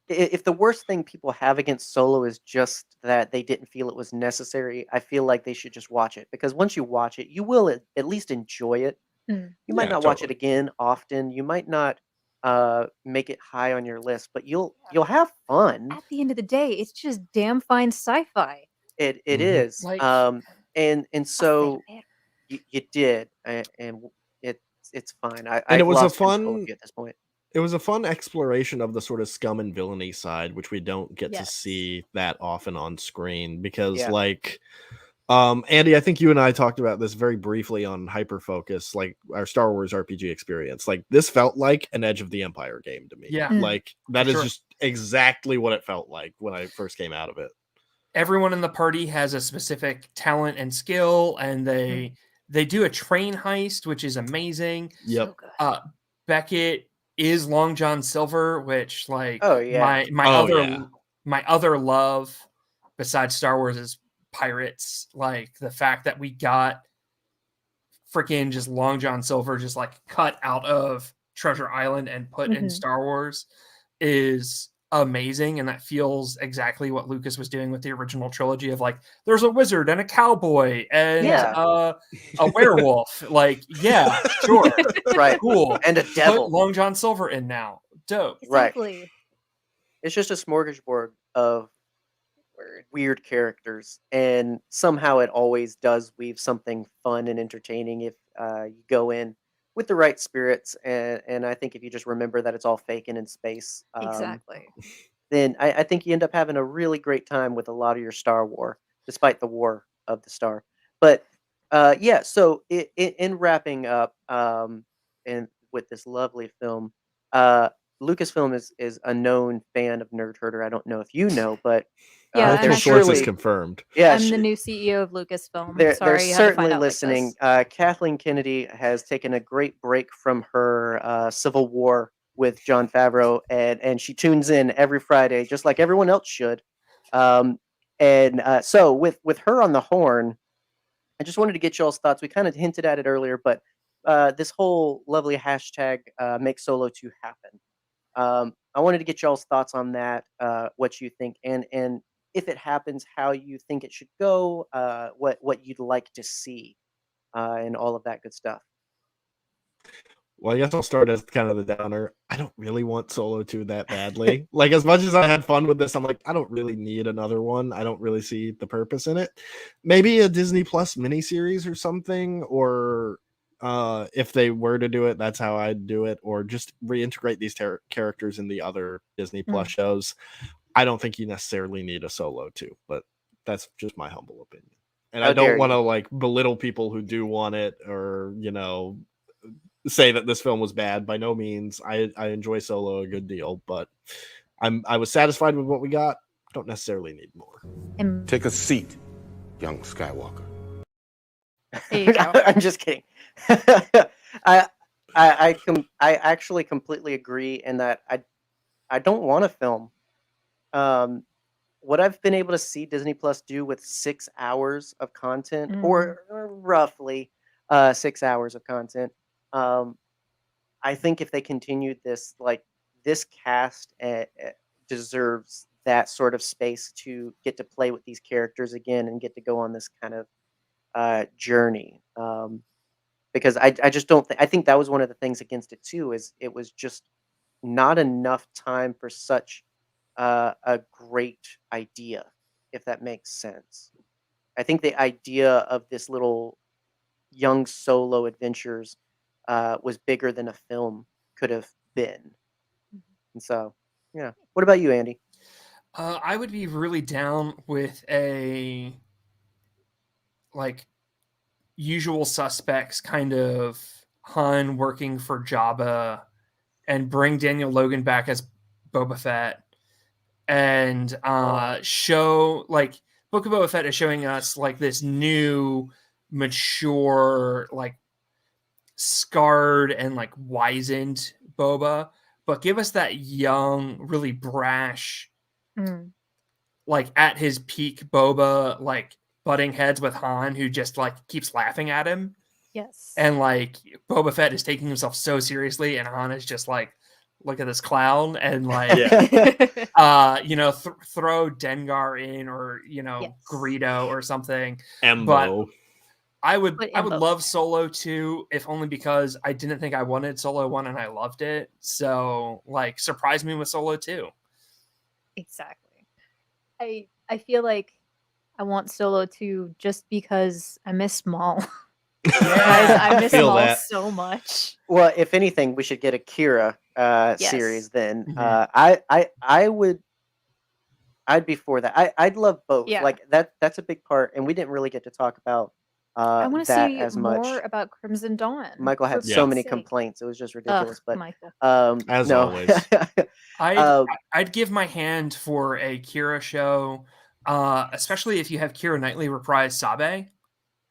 if the worst thing people have against Solo is just that they didn't feel it was necessary, I feel like they should just watch it, because once you watch it, you will at least enjoy it. Mm. You might Yeah, not watch it totally. again often. You might not make it high on your list, but you'll have fun. At the end of the day, it's just damn fine sci-fi. It Mhm. is. Like- And so you did, and it's fine. And it was a lost control fun- of you at this point. It was a fun exploration of the sort of scum and villainy side, which we don't get to Yes. see that often on screen, because Yeah. like Andy, I think you and I talked about this very briefly on Hyperfocus, like our Star Wars RPG experience. Like this felt like an Edge of the Empire game to me. Yeah. Mm. Like that For is sure. just exactly what it felt like when I first came out of it. Everyone in the party has a specific talent and skill, and they do a train heist, which is amazing. Yep. So good. Beckett is Long John Silver, which like Oh, yeah. my other love besides Star Wars is pirates. Like the fact that we got freaking just Long John Silver just like cut out of Treasure Island and put in Mhm. Star Wars is amazing, and that feels exactly what Lucas was doing with the original trilogy of like there's a wizard and a cowboy and Yeah. a werewolf. Like, yeah, sure. Right. Cool. And a Put devil. Long John Silver in now. Dope. Right. Exactly. It's just a smorgasbord of weird characters, and somehow it always does weave something fun and entertaining if you go in with the right spirits, and I think if you just remember that it's all fake and in space, Exactly. then I think you end up having a really great time with a lot of your Star War, despite the war of the star. But yeah, so in wrapping up, and with this lovely film, Lucasfilm is a known fan of Nerdherder. I don't know if you know, but Yeah, I'm Multiple there's sources surely, confirmed. yeah, I'm the new CEO of Lucasfilm. they're Sorry, you had to certainly find out listening. Like this. Kathleen Kennedy has taken a great break from her Civil War with Jon Favreau, and she tunes in every Friday, just like everyone else should. So with her on the horn, I just wanted to get y'all's thoughts. We kind of hinted at it earlier, but this whole lovely hashtag make Solo 2 happen. I wanted to get y'all's thoughts on that, what you think, and if it happens, how you think it should go, what you'd like to see, and all of that good stuff. Well, I guess I'll start as kind of the downer. I don't really want Solo 2 that badly. Like, as much as I had fun with this, I'm like, I don't really need another one. I don't really see the purpose in it. Maybe a Disney Plus miniseries or something, or If they were to do it, that's how I'd do it, or just reintegrate these characters in the other Disney Plus shows. I don't think you necessarily need a Solo too, but that's just my humble opinion. And How I don't dare want to you. like belittle people who do want it, or say that this film was bad. By no means. I enjoy Solo a good deal, but I was satisfied with what we got. Don't necessarily need more. And Take a seat, young Skywalker. there you go. I'm just kidding. I actually completely agree in that I don't want a film. What I've been able to see Disney Plus do with 6 hours of content, or roughly 6 hours of content, I think if they continued this, like this cast deserves that sort of space to get to play with these characters again and get to go on this kind of journey. Because I just don't think, I think that was one of the things against it too, is it was just not enough time for such a great idea, if that makes sense. I think the idea of this little young Solo adventures was bigger than a film could have been. And so, yeah. What about you, Andy? I would be really down with a like usual suspects kind of Han working for Jabba, and bring Daniel Logan back as Boba Fett, and show like Book of Boba Fett is showing us like this new, mature, like scarred and like wizened Boba, but give us that young, really brash, like at his peak Boba, like butting heads with Han, who just like keeps laughing at him. Yes. And like Boba Fett is taking himself so seriously, and Han is just like, look at this clown, and like, throw Dengar in, or Greedo or something. Embo. But I would love Solo 2, if only because I didn't think I wanted Solo 1 and I loved it. So like, surprise me with Solo 2. Exactly. I feel like I want Solo 2 just because I miss Maul. Guys, I miss Maul so much. Well, if anything, we should get a Kira series then. I'd be for that. I'd love both. Yeah. Like that's a big part, and we didn't really get to talk about I want to that see as more much. About Crimson Dawn. Michael had so many complaints; it was just ridiculous. But Michael. As always, I'd give my hand for a Kira show, especially if you have Kira Knightley reprise Sabe,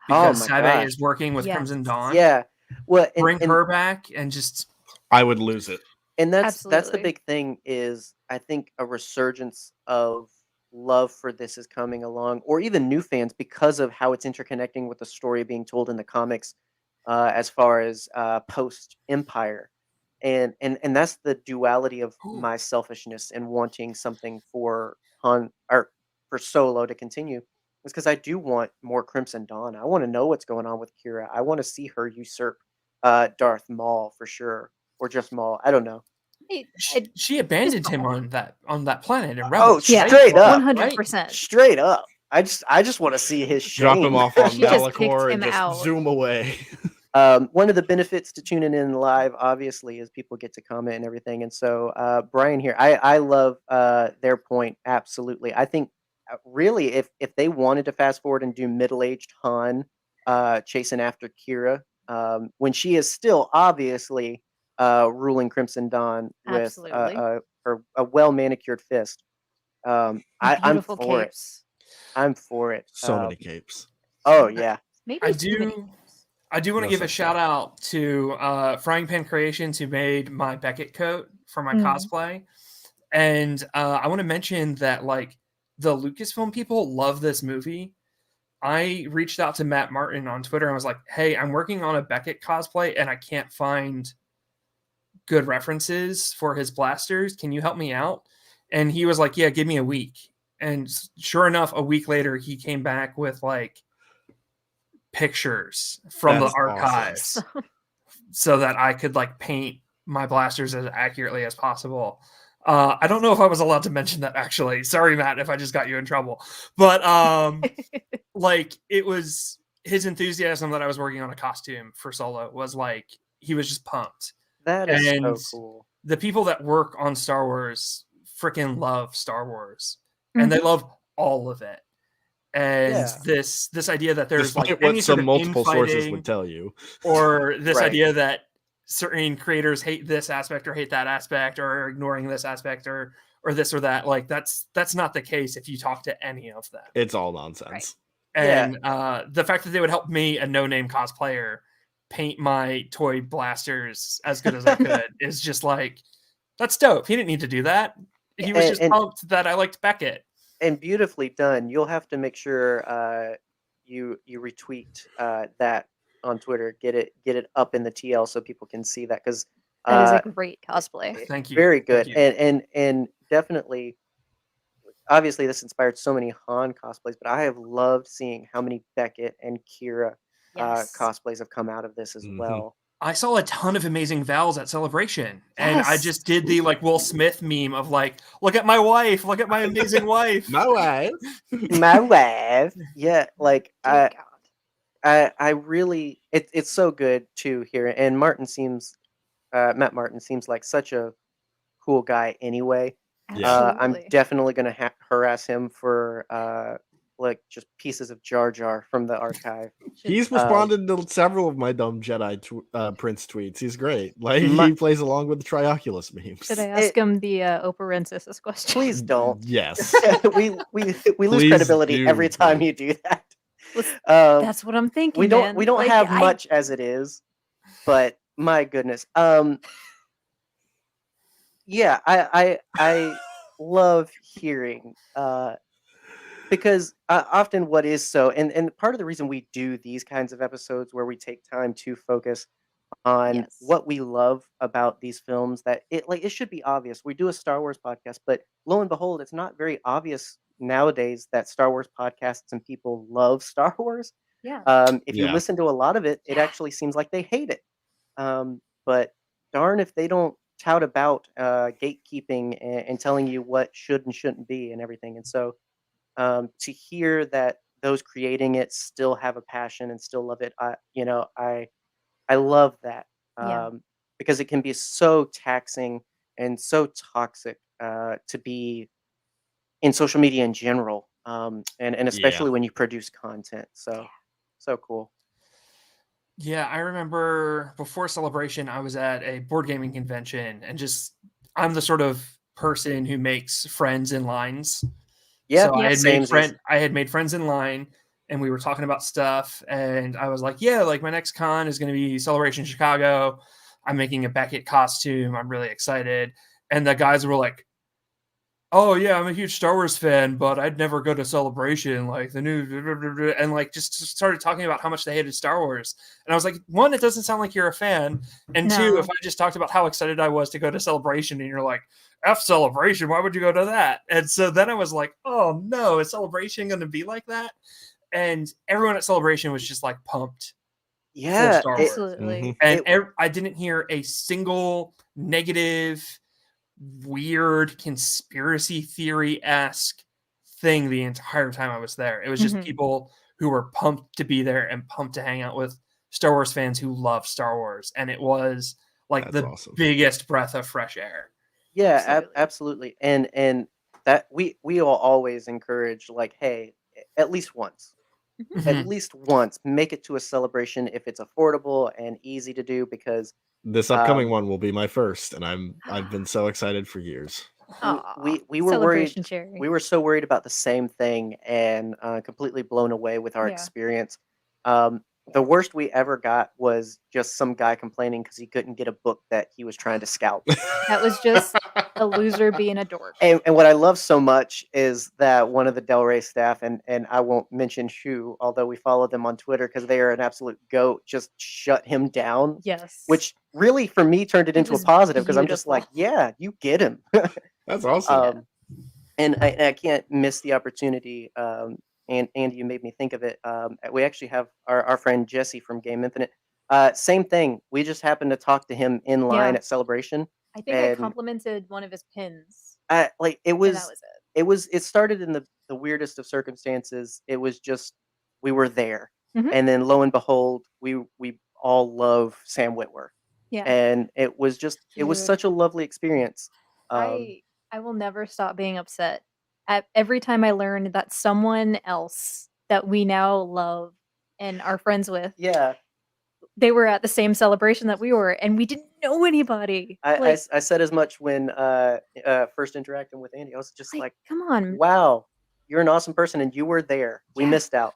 because Sabe is working with Crimson Dawn. Yeah, well, bring her back, and just I would lose it. And that's the big thing, is I think a resurgence of love for this is coming along, or even new fans, because of how it's interconnecting with the story being told in the comics, as far as post Empire, and that's the duality of my selfishness and wanting something for Han, or for Solo to continue, is because I do want more Crimson Dawn. I want to know what's going on with Kira. I want to see her usurp Darth Maul for sure, or just Maul. I don't know. She abandoned him on that planet in Rebels. Oh, straight up, 100%. Straight up. I just want to see his shame. Drop him off on Malachor and just zoom away. One of the benefits to tuning in live, obviously, is people get to comment and everything. And so, Brian here, I love their point. Absolutely. I think really, if they wanted to fast forward and do middle-aged Han chasing after Kira, when she is still obviously ruling Crimson Dawn with a well-manicured fist. I'm for it. I'm for it. So many capes. Oh yeah. Maybe I do want to give a shout out to Frying Pan Creations, who made my Beckett coat for my cosplay, and I want to mention that like the Lucasfilm people love this movie. I reached out to Matt Martin on Twitter and was like, "Hey, I'm working on a Beckett cosplay and I can't find good references for his blasters. Can you help me out?" And he was like, "Yeah, give me a week." And sure enough, a week later, he came back with like pictures from the archives, so that I could like paint my blasters as accurately as possible. I don't know if I was allowed to mention that, actually. Sorry, Matt, if I just got you in trouble. But like it was his enthusiasm that I was working on a costume for Solo was like he was just pumped. That is And so cool. the people that work on Star Wars freaking love Star Wars, and they love all of it. And Yeah. this idea that there's Despite like what any sort some of multiple sources infighting, would tell you. or this Right. idea that certain creators hate this aspect or hate that aspect or are ignoring this aspect or this or that, like that's not the case if you talk to any of them. It's all nonsense. Yeah. And the fact that they would help me, a no-name cosplayer, paint my toy blasters as good as I could is just like, that's dope. He didn't need to do that. He was just pumped that I liked Beckett. And beautifully done. You'll have to make sure you retweet that on Twitter. Get it up in the TL so people can see that, because That is a great cosplay. Thank you. very good. Thank you. And definitely, obviously this inspired so many Han cosplays, but I have loved seeing how many Beckett and Kira Yes. cosplays have come out of this as well. I saw a ton of amazing Vals at Celebration, and I just did the like Will Smith meme of like, look at my wife, look at my amazing wife. My wife. My wife. Yeah, like Dear God. I really, it's so good to hear it. And Matt Martin seems like such a cool guy anyway. Yeah. I'm Absolutely. definitely gonna harass him for like just pieces of Jar Jar from the archive. He's responded to several of my dumb Jedi Prince tweets. He's great. Like My- he plays along with the Trioculus memes. Should I ask him the Operensis question? Please don't. Yes. we lose Please credibility do, every time please. you do that. That's what I'm thinking. We don't man. we don't Like, have much as it is, but my goodness. Yeah, I love hearing because often what is so, and part of the reason we do these kinds of episodes where we take time to focus on Yes. what we love about these films, that it should be obvious. We do a Star Wars podcast, but lo and behold, it's not very obvious nowadays that Star Wars podcasts and people love Star Wars. Yeah. If you Yeah. listen to a lot of it, it actually seems like they hate it. But darn if they don't tout about gatekeeping and telling you what should and shouldn't be and everything. And so to hear that those creating it still have a passion and still love it, I love that Yeah. because it can be so taxing and so toxic to be in social media in general, and especially when you produce content. So cool. Yeah, I remember before Celebration, I was at a board gaming convention, and I'm the sort of person who makes friends in lines. Yeah, So I samesies. had made friends in line, and we were talking about stuff, and I was like, yeah, like my next con is going to be Celebration Chicago. I'm making a Beckett costume. I'm really excited. And the guys were like, oh yeah, I'm a huge Star Wars fan, but I'd never go to Celebration, like the new, and like just started talking about how much they hated Star Wars. And I was like, one, it doesn't sound like you're a fan, and two, No. if I just talked about how excited I was to go to Celebration, and you're like, F Celebration, why would you go to that? And so then I was like, oh no, is Celebration going to be like that? And everyone at Celebration was just like pumped. Yeah, Star Wars. Absolutely. And I didn't hear a single negative, weird conspiracy theory-esque thing the entire time I was there. It was just people who were pumped to be there and pumped to hang out with Star Wars fans who love Star Wars. And it was like That's the awesome. biggest breath of fresh air. Yeah, absolutely. And that we will always encourage, like, hey, at least once. At least once, make it to a Celebration if it's affordable and easy to do, because This upcoming one will be my first, and I've been so excited for years. we were Celebration worried. cherry. We were so worried about the same thing, and completely blown away with our Yeah. experience. The worst we ever got was just some guy complaining because he couldn't get a book that he was trying to scalp. That was just a loser being a dork. And what I love so much is that one of the Del Rey staff, and I won't mention who, although we follow them on Twitter because they are an absolute goat, just shut him down. Yes. Which really, for me, turned it into a was positive, because I'm just beautiful. like, yeah, you get him. That's awesome. And I can't miss the opportunity. And Andy, you made me think of it. We actually have our friend Jesse from Game Infinite. Same thing. We just happened to talk to him in line Yeah. at Celebration. I think I and complimented one of his pins. Like it And was, that was it. it started in the weirdest of circumstances. It was just, we were there. Mhm. And then lo and behold, we all love Sam Witwer. Yeah. And it was Dude. such a lovely experience. I will never stop being upset at every time I learn that someone else that we now love and are friends with, Yeah, they were at the same celebration that we were, and we didn't know anybody. I said as much when first interacting with Andy. I was just like, come on. wow, you're an awesome person, and you were there. We Yeah. missed out.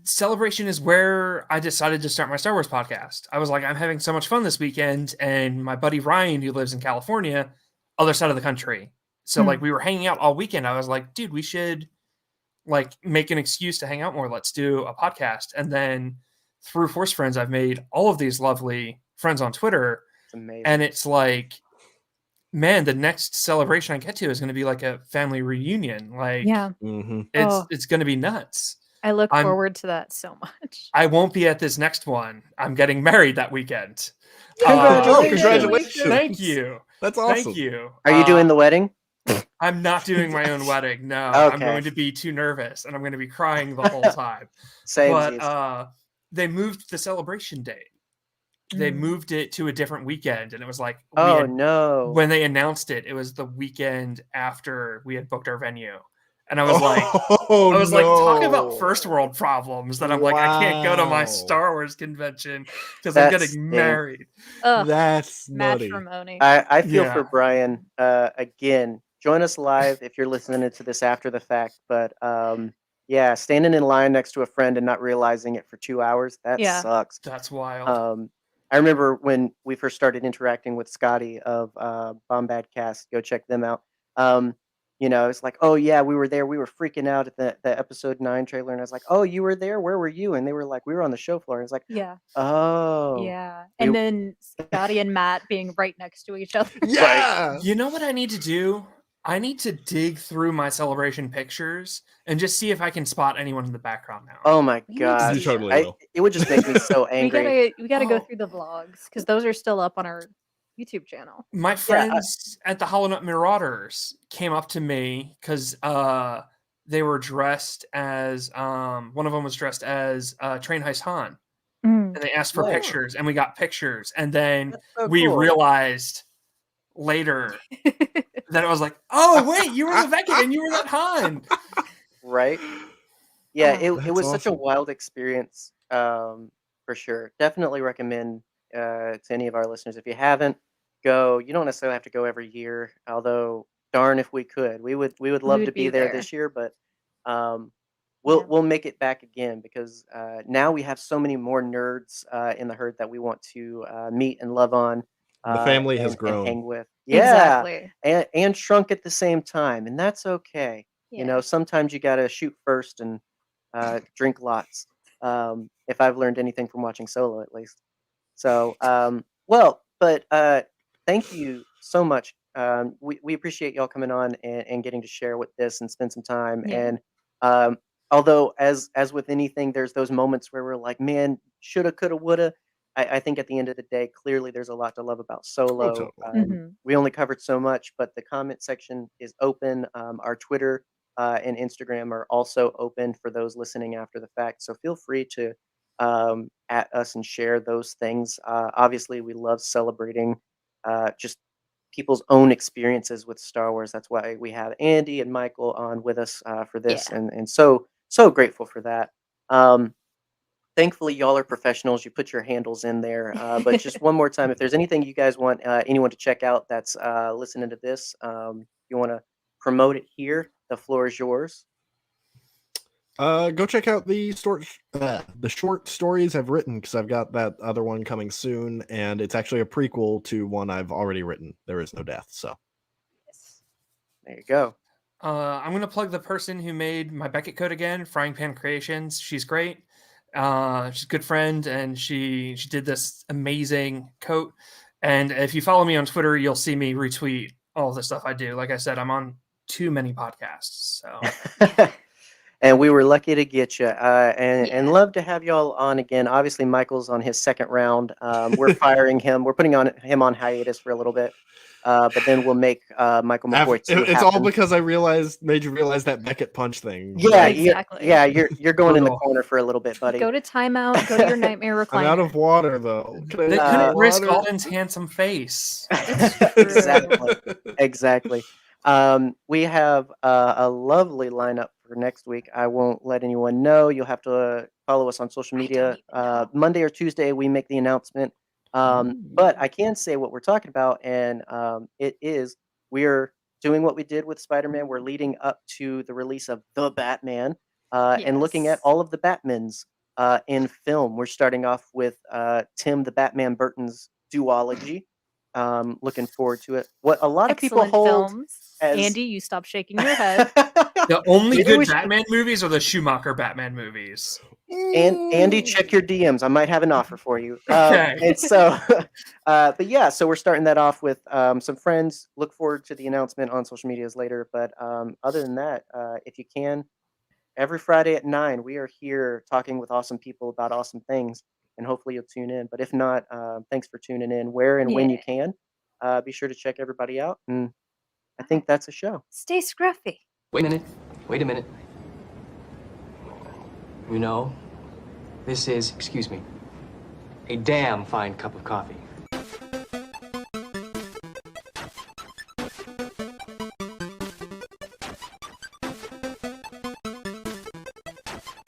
Celebration is where I decided to start my Star Wars podcast. I was like, I'm having so much fun this weekend, and my buddy Ryan, who lives in California, other side of the country. So like we were hanging out all weekend. I was like, dude, we should like make an excuse to hang out more. Let's do a podcast. And then through Force Friends, I've made all of these lovely friends on Twitter. It's amazing. And it's like, man, the next celebration I get to is going to be like a family reunion. Like, Yeah. it's going to be nuts. I look forward to that so much. I won't be at this next one. I'm getting married that weekend. Congratulations. Thank you. That's awesome. Thank you. Are you doing the wedding? I'm not doing my own wedding. No, Okay. I'm going to be too nervous and I'm going to be crying the whole time. Same. But they moved the celebration date. They moved it to a different weekend, and it was like, no! When they announced it, it was the weekend after we had booked our venue. And I was like, talk about first world problems that I'm like, I can't go to my Star Wars convention because I'm getting married. That's nutty. Matrimony. I feel for Brian. Again, join us live if you're listening to this after the fact. But yeah, standing in line next to a friend and not realizing it for 2 hours, that sucks. That's wild. I remember when we first started interacting with Scotty of Bombadcast. Go check them out. You know, it's like, oh yeah, we were there. We were freaking out at the episode 9 trailer, and I was like, oh, you were there? Where were you? And they were like, we were on the show floor. And I was like, yeah. Oh. Yeah. And then Scotty and Matt being right next to each other. Yeah. You know what I need to do? I need to dig through my celebration pictures and just see if I can spot anyone in the background now. Oh my god! You totally will. It would just make me so angry. we gotta go through the vlogs because those are still up on our YouTube channel. My friends at the Hollow Nut Marauders came up to me because they were dressed as one of them was dressed as Train Heist Han, and they asked for pictures, and we got pictures, and then we realized later that I was like, oh wait, you were the Vecna and you were that Han. Right? Yeah, it was awesome. such a wild experience, for sure. Definitely recommend to any of our listeners, if you haven't, go. You don't necessarily have to go every year, although darn if we could. We would love to be there this year, but we'll make it back again because now we have so many more nerds in the herd that we want to meet and love on. The family has and grown. hang with. Exactly. And shrunk at the same time, and that's okay. Yeah. You know, sometimes you got to shoot first and drink lots. If I've learned anything from watching Solo, at least. So, thank you so much. We appreciate y'all coming on and getting to share with this and spend some time. Yeah. And although, as with anything, there's those moments where we're like, man, shoulda, coulda, woulda. I think at the end of the day, clearly there's a lot to love about Solo. Totally. We only covered so much, but the comment section is open. Our Twitter and Instagram are also open for those listening after the fact. So feel free to at us and share those things. Obviously, we love celebrating just people's own experiences with Star Wars. That's why we have Andy and Michael on with us for this, and so grateful for that. Thankfully, y'all are professionals. You put your handles in there. But just one more time, if there's anything you guys want anyone to check out that's listening to this, you want to promote it here, the floor is yours. Go check out the short stories I've written, because I've got that other one coming soon, and it's actually a prequel to one I've already written. There is no death, so there you go. I'm gonna plug the person who made my Beckett coat again, Frying Pan Creations. She's great. She's a good friend, and she did this amazing coat. And if you follow me on Twitter, you'll see me retweet all the stuff I do. Like I said, I'm on too many podcasts, so. And we were lucky to get you, and love to have y'all on again. Obviously, Michael's on his second round. We're firing him. We're putting him on hiatus for a little bit. but then we'll make Michael McCoy 2 It's all happen. because made you realize that Beckett punch thing. Yeah, Exactly. you're going in the Brutal. corner for a little bit, buddy. Go to timeout. Go to your nightmare recliner. I'm out of water though. Can I They get couldn't risk water? Alden's handsome face. Exactly. Exactly. We have a lovely lineup for next week. I won't let anyone know. You'll have to follow us on social I media. don't even know. Monday or Tuesday, we make the announcement. But I can say what we're talking about, and it is we're doing what we did with Spider-Man. We're leading up to the release of The Batman and looking at Yes. all of the Batmans in film. We're starting off with Tim the Batman Burton's duology. Looking forward to it. What a lot of people Excellent hold films. as Andy, you stop shaking your head. The only Maybe we good should- Batman movies are the Schumacher Batman movies. And Andy, check your DMs. I might have an offer for you. Okay. And so, but yeah, so we're starting that off with some friends. Look forward to the announcement on social medias later. But other than that, if you can, every Friday at 9, we are here talking with awesome people about awesome things, and hopefully you'll tune in. But if not, thanks for tuning in where and when you can. Be sure to check everybody out. And I think that's a show. Stay scruffy. Wait a minute. Wait a minute. You know, this is, excuse me, a damn fine cup of coffee.